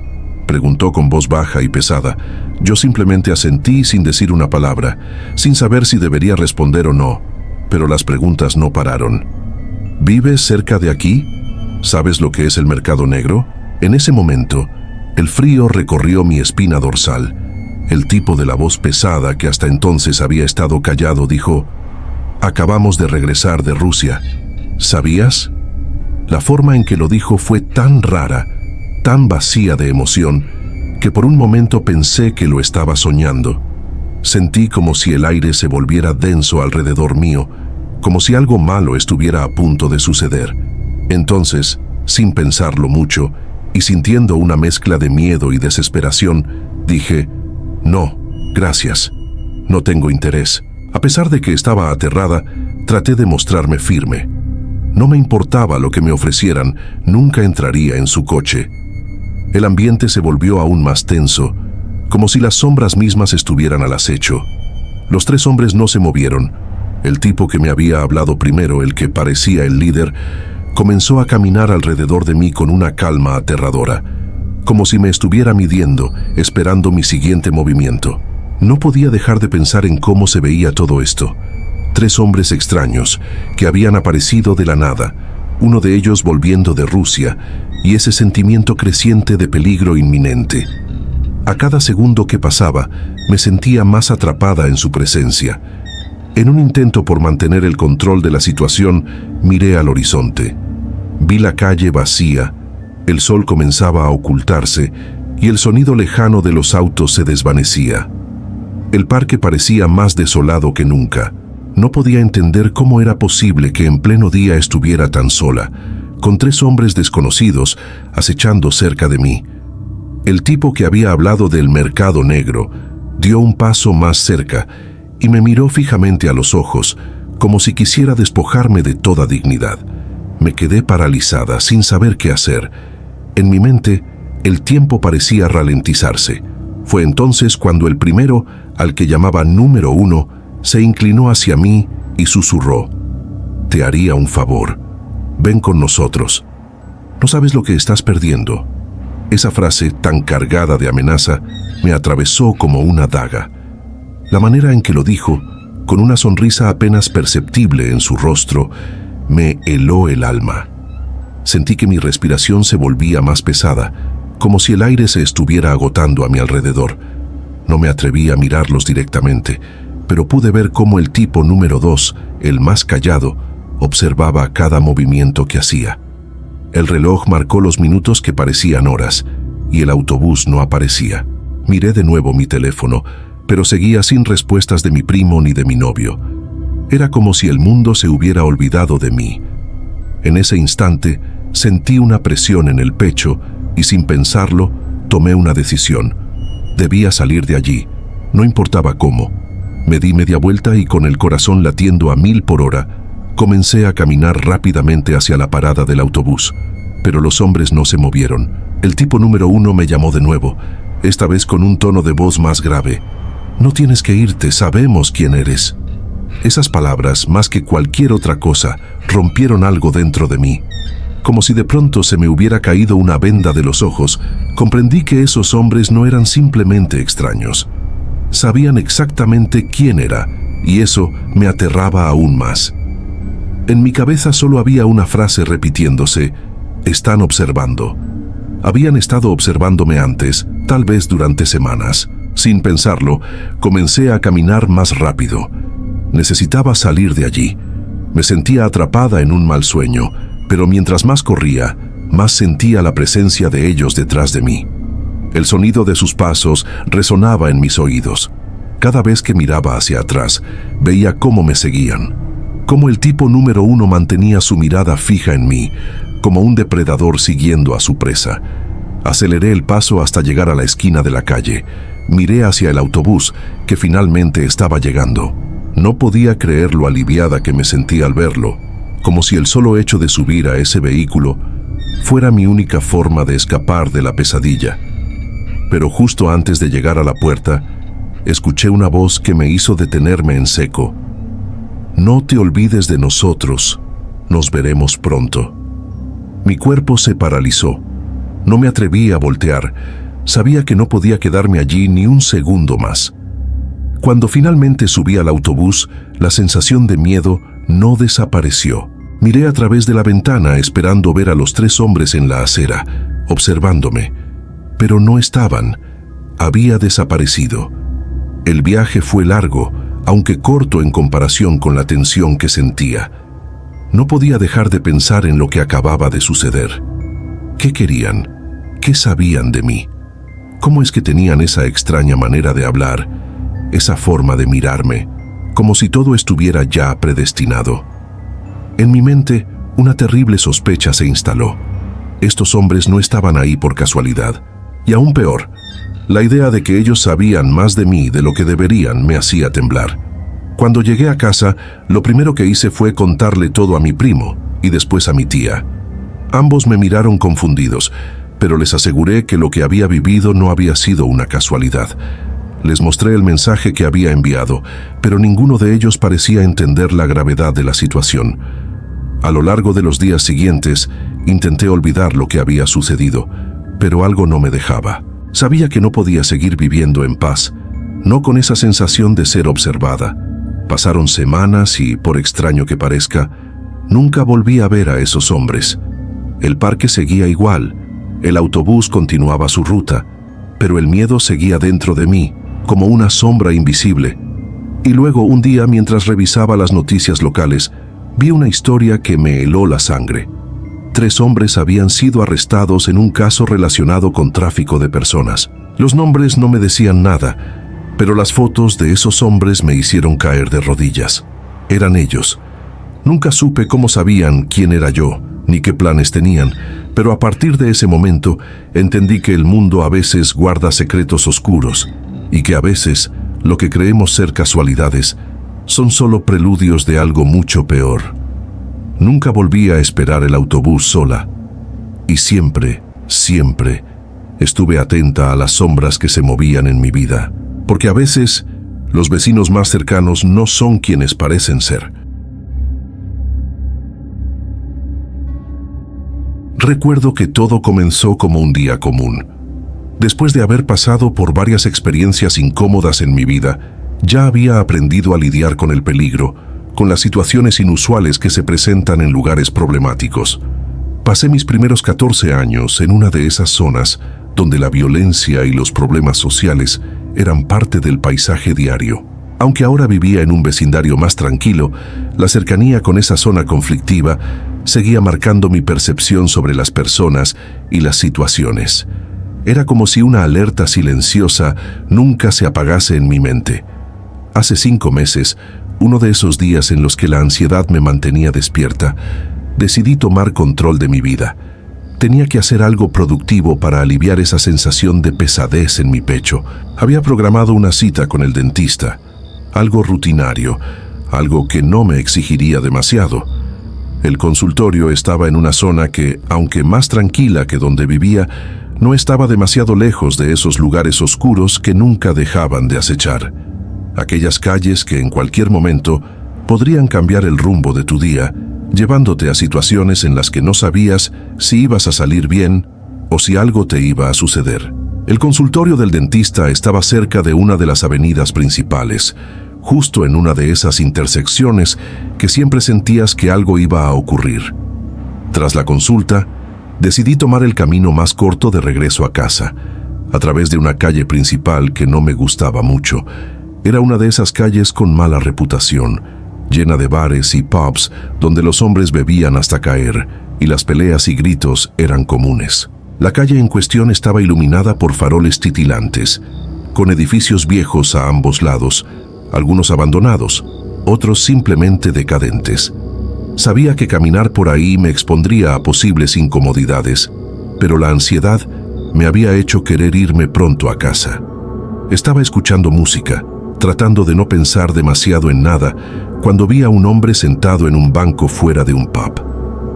preguntó con voz baja y pesada. Yo simplemente asentí sin decir una palabra, sin saber si debería responder o no, pero las preguntas no pararon. ¿Vives cerca de aquí? ¿Sabes lo que es el mercado negro? En ese momento, el frío recorrió mi espina dorsal. El tipo de la voz pesada, que hasta entonces había estado callado, dijo, «Acabamos de regresar de Rusia. ¿Sabías?». La forma en que lo dijo fue tan rara, tan vacía de emoción, que por un momento pensé que lo estaba soñando. Sentí como si el aire se volviera denso alrededor mío, como si algo malo estuviera a punto de suceder. Entonces, sin pensarlo mucho, y sintiendo una mezcla de miedo y desesperación, dije, «No, gracias. No tengo interés». A pesar de que estaba aterrada, traté de mostrarme firme. No me importaba lo que me ofrecieran, nunca entraría en su coche. El ambiente se volvió aún más tenso, como si las sombras mismas estuvieran al acecho. Los 3 hombres no se movieron. El tipo que me había hablado primero, el que parecía el líder, comenzó a caminar alrededor de mí con una calma aterradora, como si me estuviera midiendo, esperando mi siguiente movimiento. No podía dejar de pensar en cómo se veía todo esto. 3 hombres extraños que habían aparecido de la nada, uno de ellos volviendo de Rusia, y ese sentimiento creciente de peligro inminente. A cada segundo que pasaba, me sentía más atrapada en su presencia. En un intento por mantener el control de la situación, miré al horizonte. Vi la calle vacía, el sol comenzaba a ocultarse y el sonido lejano de los autos se desvanecía. El parque parecía más desolado que nunca. No podía entender cómo era posible que en pleno día estuviera tan sola, con 3 hombres desconocidos acechando cerca de mí. El tipo que había hablado del mercado negro dio un paso más cerca y me miró fijamente a los ojos, como si quisiera despojarme de toda dignidad. Me quedé paralizada, sin saber qué hacer. En mi mente, el tiempo parecía ralentizarse. Fue entonces cuando el primero, al que llamaba número 1, se inclinó hacia mí y susurró, «Te haría un favor. Ven con nosotros. No sabes lo que estás perdiendo». Esa frase, tan cargada de amenaza, me atravesó como una daga. La manera en que lo dijo, con una sonrisa apenas perceptible en su rostro, me heló el alma. Sentí que mi respiración se volvía más pesada, como si el aire se estuviera agotando a mi alrededor. No me atreví a mirarlos directamente, pero pude ver cómo el tipo número 2, el más callado, observaba cada movimiento que hacía. El reloj marcó los minutos que parecían horas, y el autobús no aparecía. Miré de nuevo mi teléfono, pero seguía sin respuestas de mi primo ni de mi novio. Era como si el mundo se hubiera olvidado de mí. En ese instante, sentí una presión en el pecho y sin pensarlo, tomé una decisión. Debía salir de allí, no importaba cómo. Me di media vuelta y con el corazón latiendo a 1000 por hora, comencé a caminar rápidamente hacia la parada del autobús. Pero los hombres no se movieron. El tipo número 1 me llamó de nuevo, esta vez con un tono de voz más grave. «No tienes que irte, sabemos quién eres». Esas palabras, más que cualquier otra cosa, rompieron algo dentro de mí. Como si de pronto se me hubiera caído una venda de los ojos, comprendí que esos hombres no eran simplemente extraños. Sabían exactamente quién era, y eso me aterraba aún más. En mi cabeza solo había una frase repitiéndose: «Están observando». Habían estado observándome antes, tal vez durante semanas. Sin pensarlo, comencé a caminar más rápido. Necesitaba salir de allí. Me sentía atrapada en un mal sueño, pero mientras más corría, más sentía la presencia de ellos detrás de mí. El sonido de sus pasos resonaba en mis oídos. Cada vez que miraba hacia atrás, veía cómo me seguían. Cómo el tipo número 1 mantenía su mirada fija en mí, como un depredador siguiendo a su presa. Aceleré el paso hasta llegar a la esquina de la calle. Miré hacia el autobús, que finalmente estaba llegando. No podía creer lo aliviada que me sentía al verlo, como si el solo hecho de subir a ese vehículo fuera mi única forma de escapar de la pesadilla. Pero justo antes de llegar a la puerta, escuché una voz que me hizo detenerme en seco. «No te olvides de nosotros, nos veremos pronto». Mi cuerpo se paralizó. No me atreví a voltear. Sabía que no podía quedarme allí ni un segundo más. Cuando finalmente subí al autobús, la sensación de miedo no desapareció. Miré a través de la ventana esperando ver a los 3 hombres en la acera, observándome. Pero no estaban. Había desaparecido. El viaje fue largo, aunque corto en comparación con la tensión que sentía. No podía dejar de pensar en lo que acababa de suceder. ¿Qué querían? ¿Qué sabían de mí? ¿Cómo es que tenían esa extraña manera de hablar, esa forma de mirarme, como si todo estuviera ya predestinado? En mi mente, una terrible sospecha se instaló. Estos hombres no estaban ahí por casualidad. Y aún peor, la idea de que ellos sabían más de mí de lo que deberían me hacía temblar. Cuando llegué a casa, lo primero que hice fue contarle todo a mi primo y después a mi tía. Ambos me miraron confundidos, pero les aseguré que lo que había vivido no había sido una casualidad. Les mostré el mensaje que había enviado, pero ninguno de ellos parecía entender la gravedad de la situación. A lo largo de los días siguientes, intenté olvidar lo que había sucedido, pero algo no me dejaba. Sabía que no podía seguir viviendo en paz, no con esa sensación de ser observada. Pasaron semanas y, por extraño que parezca, nunca volví a ver a esos hombres. El parque seguía igual, el autobús continuaba su ruta, pero el miedo seguía dentro de mí, como una sombra invisible. Y luego, un día, mientras revisaba las noticias locales, vi una historia que me heló la sangre. 3 hombres habían sido arrestados en un caso relacionado con tráfico de personas. Los nombres no me decían nada, pero las fotos de esos hombres me hicieron caer de rodillas. Eran ellos. Nunca supe cómo sabían quién era yo, ni qué planes tenían, pero a partir de ese momento entendí que el mundo a veces guarda secretos oscuros y que a veces lo que creemos ser casualidades son solo preludios de algo mucho peor. Nunca volví a esperar el autobús sola y siempre estuve atenta a las sombras que se movían en mi vida, porque a veces los vecinos más cercanos no son quienes parecen ser. Recuerdo que todo comenzó como un día común. Después de haber pasado por varias experiencias incómodas en mi vida, ya había aprendido a lidiar con el peligro, con las situaciones inusuales que se presentan en lugares problemáticos. Pasé mis primeros 14 años en una de esas zonas donde la violencia y los problemas sociales eran parte del paisaje diario. Aunque ahora vivía en un vecindario más tranquilo, la cercanía con esa zona conflictiva seguía marcando mi percepción sobre las personas y las situaciones. Era como si una alerta silenciosa nunca se apagase en mi mente. Hace 5 meses, Uno de esos días en los que la ansiedad me mantenía despierta, decidí tomar control de mi vida. Tenía que hacer algo productivo para aliviar esa sensación de pesadez en mi pecho. Había programado una cita con el dentista, algo rutinario, algo que no me exigiría demasiado. El consultorio estaba en una zona que, aunque más tranquila que donde vivía, no estaba demasiado lejos de esos lugares oscuros que nunca dejaban de acechar. Aquellas calles que en cualquier momento podrían cambiar el rumbo de tu día, llevándote a situaciones en las que no sabías si ibas a salir bien o si algo te iba a suceder. El consultorio del dentista estaba cerca de una de las avenidas principales, justo en una de esas intersecciones que siempre sentías que algo iba a ocurrir. Tras la consulta, decidí tomar el camino más corto de regreso a casa, a través de una calle principal que no me gustaba mucho. Era una de esas calles con mala reputación, llena de bares y pubs donde los hombres bebían hasta caer y las peleas y gritos eran comunes. La calle en cuestión estaba iluminada por faroles titilantes, con edificios viejos a ambos lados, algunos abandonados, otros simplemente decadentes. Sabía que caminar por ahí me expondría a posibles incomodidades, pero la ansiedad me había hecho querer irme pronto a casa. Estaba escuchando música, tratando de no pensar demasiado en nada, cuando vi a un hombre sentado en un banco fuera de un pub.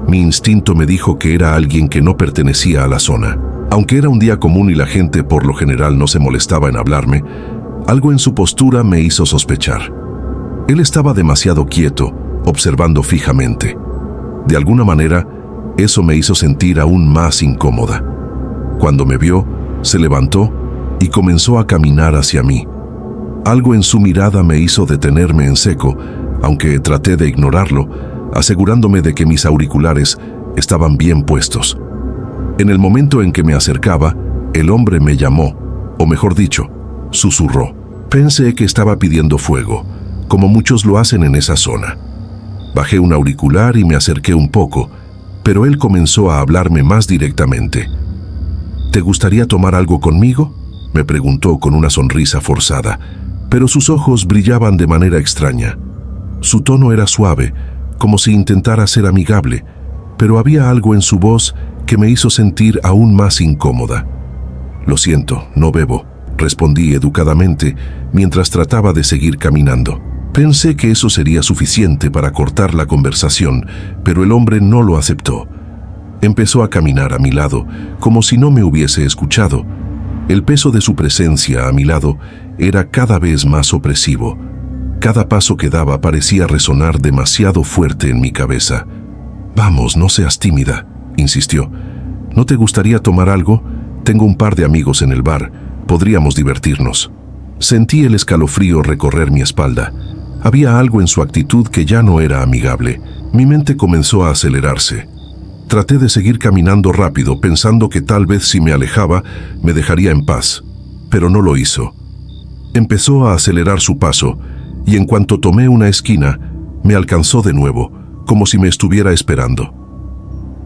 Mi instinto me dijo que era alguien que no pertenecía a la zona. Aunque era un día común y la gente por lo general no se molestaba en hablarme, algo en su postura me hizo sospechar. Él estaba demasiado quieto, observando fijamente. De alguna manera, eso me hizo sentir aún más incómoda. Cuando me vio, se levantó y comenzó a caminar hacia mí. Algo en su mirada me hizo detenerme en seco, aunque traté de ignorarlo, asegurándome de que mis auriculares estaban bien puestos. En el momento en que me acercaba, el hombre me llamó, o mejor dicho, susurró. Pensé que estaba pidiendo fuego, como muchos lo hacen en esa zona. Bajé un auricular y me acerqué un poco, pero él comenzó a hablarme más directamente. ¿Te gustaría tomar algo conmigo?, me preguntó con una sonrisa forzada, pero sus ojos brillaban de manera extraña. Su tono era suave, como si intentara ser amigable, pero había algo en su voz que me hizo sentir aún más incómoda. Lo siento, no bebo, respondí educadamente mientras trataba de seguir caminando. Pensé que eso sería suficiente para cortar la conversación, pero el hombre no lo aceptó. Empezó a caminar a mi lado, como si no me hubiese escuchado. El peso de su presencia a mi lado era cada vez más opresivo. Cada paso que daba parecía resonar demasiado fuerte en mi cabeza. «Vamos, no seas tímida», insistió. «¿No te gustaría tomar algo? Tengo un par de amigos en el bar. Podríamos divertirnos». Sentí el escalofrío recorrer mi espalda. Había algo en su actitud que ya no era amigable. Mi mente comenzó a acelerarse. Traté de seguir caminando rápido, pensando que tal vez si me alejaba, me dejaría en paz, pero no lo hizo. Empezó a acelerar su paso, y en cuanto tomé una esquina, me alcanzó de nuevo, como si me estuviera esperando.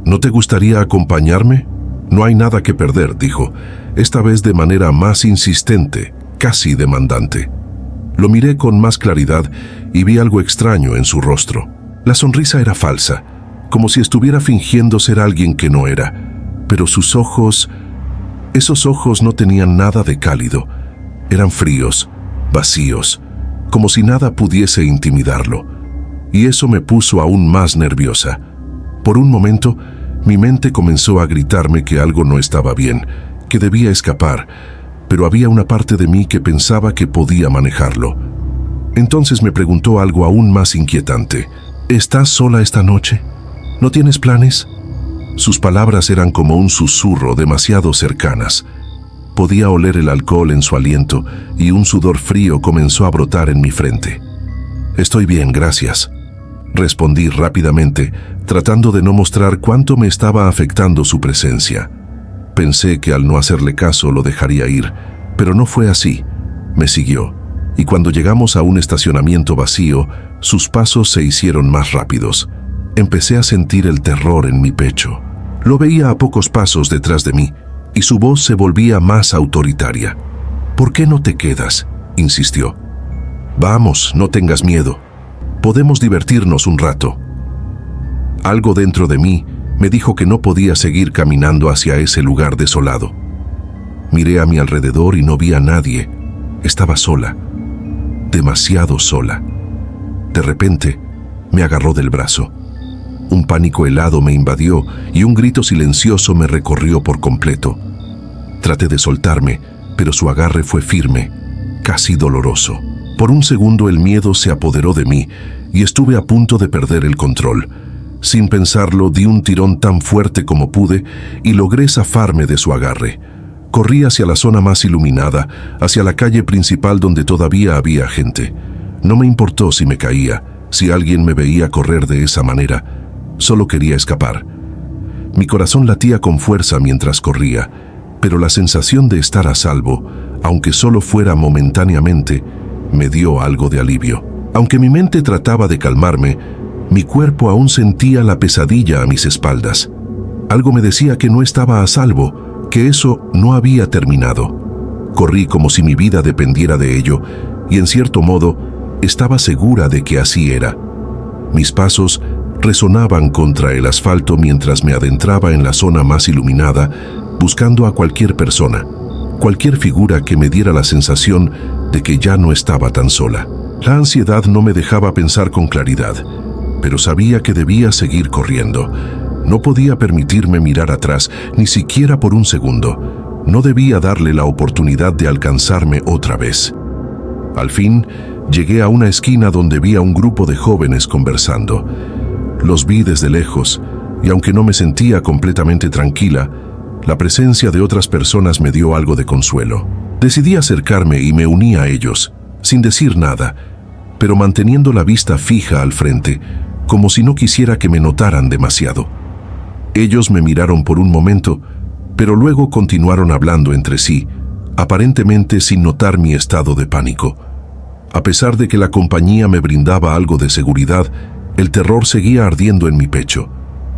¿No te gustaría acompañarme? No hay nada que perder, dijo, esta vez de manera más insistente, casi demandante. Lo miré con más claridad y vi algo extraño en su rostro. La sonrisa era falsa, como si estuviera fingiendo ser alguien que no era, pero sus ojos, esos ojos no tenían nada de cálido, eran fríos, vacíos, como si nada pudiese intimidarlo, y eso me puso aún más nerviosa. Por un momento, mi mente comenzó a gritarme que algo no estaba bien, que debía escapar, pero había una parte de mí que pensaba que podía manejarlo. Entonces me preguntó algo aún más inquietante. ¿Estás sola esta noche? ¿No tienes planes? Sus palabras eran como un susurro demasiado cercanas. Podía oler el alcohol en su aliento y un sudor frío comenzó a brotar en mi frente. Estoy bien, gracias, respondí rápidamente, tratando de no mostrar cuánto me estaba afectando su presencia. Pensé que al no hacerle caso lo dejaría ir, pero no fue así. Me siguió, y cuando llegamos a un estacionamiento vacío, sus pasos se hicieron más rápidos. Empecé a sentir el terror en mi pecho. Lo veía a pocos pasos detrás de mí, y su voz se volvía más autoritaria. «¿Por qué no te quedas?», insistió. «Vamos, no tengas miedo», Podemos divertirnos un rato. Algo dentro de mí me dijo que no podía seguir caminando hacia ese lugar desolado. Miré a mi alrededor y no vi a nadie. Estaba sola, demasiado sola. De repente, me agarró del brazo. Un pánico helado me invadió y un grito silencioso me recorrió por completo. Traté de soltarme, pero su agarre fue firme, casi doloroso. Por un segundo el miedo se apoderó de mí y estuve a punto de perder el control. Sin pensarlo, di un tirón tan fuerte como pude y logré zafarme de su agarre. Corrí hacia la zona más iluminada, hacia la calle principal donde todavía había gente. No me importó si me caía, si alguien me veía correr de esa manera. Solo quería escapar. Mi corazón latía con fuerza mientras corría, pero la sensación de estar a salvo, aunque solo fuera momentáneamente, me dio algo de alivio. Aunque mi mente trataba de calmarme, mi cuerpo aún sentía la pesadilla a mis espaldas. Algo me decía que no estaba a salvo, que eso no había terminado. Corrí como si mi vida dependiera de ello, y en cierto modo, estaba segura de que así era. Mis pasos resonaban contra el asfalto mientras me adentraba en la zona más iluminada, buscando a cualquier persona, cualquier figura que me diera la sensación de que ya no estaba tan sola. La ansiedad no me dejaba pensar con claridad, pero sabía que debía seguir corriendo. No podía permitirme mirar atrás, ni siquiera por un segundo. No debía darle la oportunidad de alcanzarme otra vez. Al fin, llegué a una esquina donde vi a un grupo de jóvenes conversando. Los vi desde lejos, y aunque no me sentía completamente tranquila, la presencia de otras personas me dio algo de consuelo. Decidí acercarme y me uní a ellos, sin decir nada, pero manteniendo la vista fija al frente, como si no quisiera que me notaran demasiado. Ellos me miraron por un momento, pero luego continuaron hablando entre sí, aparentemente sin notar mi estado de pánico. A pesar de que la compañía me brindaba algo de seguridad, el terror seguía ardiendo en mi pecho.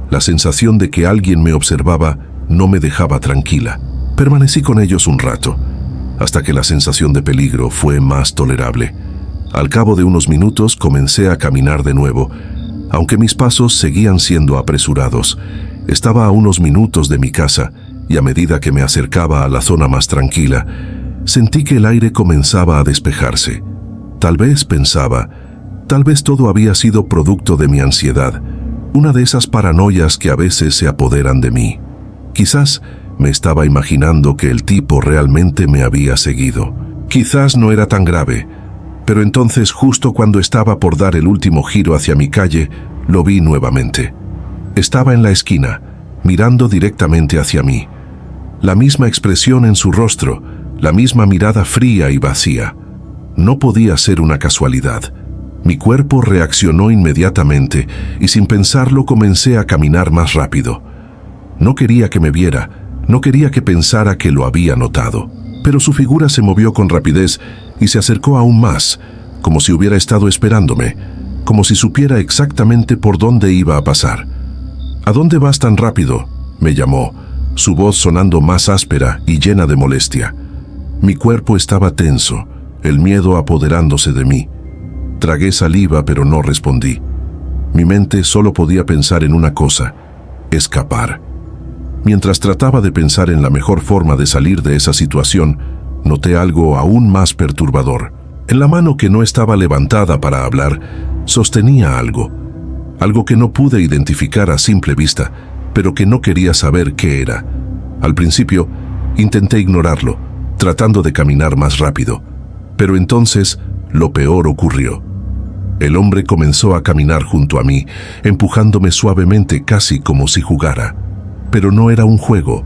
La sensación de que alguien me observaba no me dejaba tranquila. Permanecí con ellos un rato, hasta que la sensación de peligro fue más tolerable. Al cabo de unos minutos comencé a caminar de nuevo, aunque mis pasos seguían siendo apresurados. Estaba a unos minutos de mi casa, y a medida que me acercaba a la zona más tranquila, sentí que el aire comenzaba a despejarse. Tal vez pensaba, tal vez todo había sido producto de mi ansiedad, una de esas paranoias que a veces se apoderan de mí. Quizás me estaba imaginando que el tipo realmente me había seguido. Quizás no era tan grave, pero entonces, justo cuando estaba por dar el último giro hacia mi calle, lo vi nuevamente. Estaba en la esquina, mirando directamente hacia mí. La misma expresión en su rostro, la misma mirada fría y vacía. No podía ser una casualidad. Mi cuerpo reaccionó inmediatamente y sin pensarlo comencé a caminar más rápido. No quería que me viera, no quería que pensara que lo había notado. Pero su figura se movió con rapidez y se acercó aún más, como si hubiera estado esperándome, como si supiera exactamente por dónde iba a pasar. «¿A dónde vas tan rápido?», me llamó, su voz sonando más áspera y llena de molestia. Mi cuerpo estaba tenso, el miedo apoderándose de mí. Tragué saliva, pero no respondí. Mi mente solo podía pensar en una cosa: escapar. Mientras trataba de pensar en la mejor forma de salir de esa situación, noté algo aún más perturbador. En la mano que no estaba levantada para hablar, sostenía algo que no pude identificar a simple vista, pero que no quería saber qué era. Al principio, intenté ignorarlo, tratando de caminar más rápido, pero entonces lo peor ocurrió. El hombre comenzó a caminar junto a mí, empujándome suavemente, casi como si jugara. Pero no era un juego.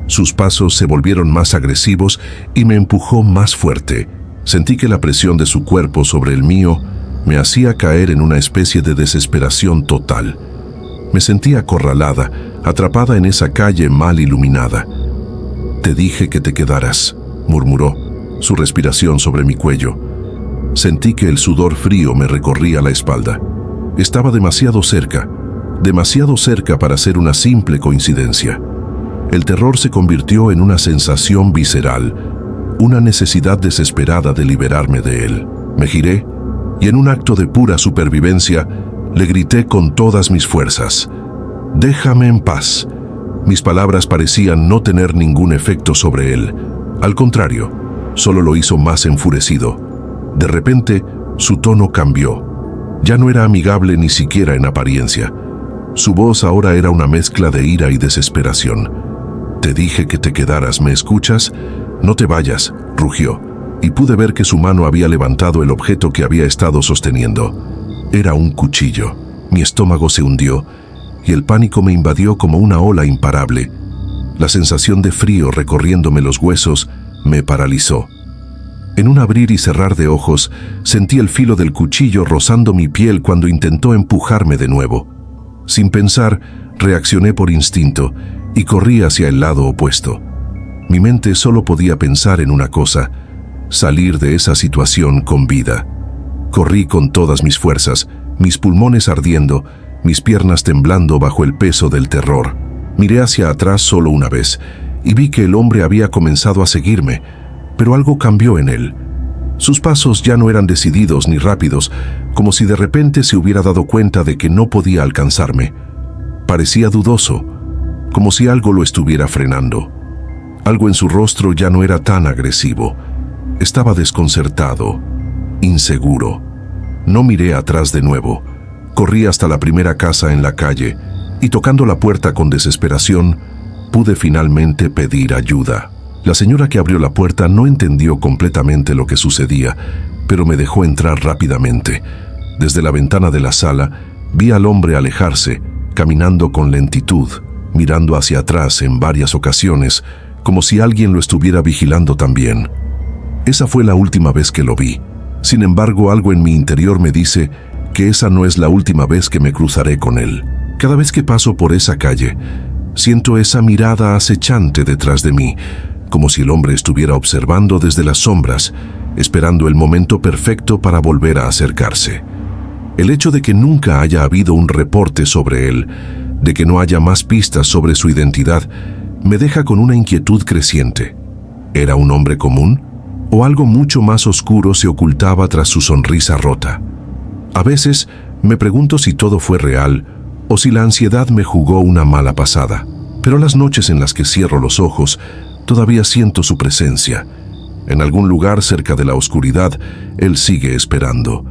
Sus pasos se volvieron más agresivos y me empujó más fuerte. Sentí que la presión de su cuerpo sobre el mío me hacía caer en una especie de desesperación total. Me sentí acorralada, atrapada en esa calle mal iluminada. «Te dije que te quedaras», murmuró, su respiración sobre mi cuello. Sentí que el sudor frío me recorría la espalda. Estaba demasiado cerca para ser una simple coincidencia. El terror se convirtió en una sensación visceral, una necesidad desesperada de liberarme de él. Me giré y en un acto de pura supervivencia, le grité con todas mis fuerzas: «Déjame en paz». Mis palabras parecían no tener ningún efecto sobre él. Al contrario, solo lo hizo más enfurecido. De repente, su tono cambió. Ya no era amigable ni siquiera en apariencia. Su voz ahora era una mezcla de ira y desesperación. «Te dije que te quedaras, ¿me escuchas? No te vayas», rugió, y pude ver que su mano había levantado el objeto que había estado sosteniendo. Era un cuchillo. Mi estómago se hundió, y el pánico me invadió como una ola imparable. La sensación de frío recorriéndome los huesos me paralizó. En un abrir y cerrar de ojos, sentí el filo del cuchillo rozando mi piel cuando intentó empujarme de nuevo. Sin pensar, reaccioné por instinto y corrí hacia el lado opuesto. Mi mente solo podía pensar en una cosa: salir de esa situación con vida. Corrí con todas mis fuerzas, mis pulmones ardiendo, mis piernas temblando bajo el peso del terror. Miré hacia atrás solo una vez y vi que el hombre había comenzado a seguirme, pero algo cambió en él. Sus pasos ya no eran decididos ni rápidos, como si de repente se hubiera dado cuenta de que no podía alcanzarme. Parecía dudoso, como si algo lo estuviera frenando. Algo en su rostro ya no era tan agresivo. Estaba desconcertado, inseguro. No miré atrás de nuevo. Corrí hasta la primera casa en la calle y, tocando la puerta con desesperación, pude finalmente pedir ayuda. La señora que abrió la puerta no entendió completamente lo que sucedía, pero me dejó entrar rápidamente. Desde la ventana de la sala vi al hombre alejarse, caminando con lentitud, mirando hacia atrás en varias ocasiones, como si alguien lo estuviera vigilando también. Esa fue la última vez que lo vi. Sin embargo, algo en mi interior me dice que esa no es la última vez que me cruzaré con él. Cada vez que paso por esa calle, siento esa mirada acechante detrás de mí, como si el hombre estuviera observando desde las sombras, esperando el momento perfecto para volver a acercarse. El hecho de que nunca haya habido un reporte sobre él, de que no haya más pistas sobre su identidad, me deja con una inquietud creciente. ¿Era un hombre común? ¿O algo mucho más oscuro se ocultaba tras su sonrisa rota? A veces me pregunto si todo fue real o si la ansiedad me jugó una mala pasada. Pero las noches en las que cierro los ojos, todavía siento su presencia. En algún lugar cerca de la oscuridad, él sigue esperando.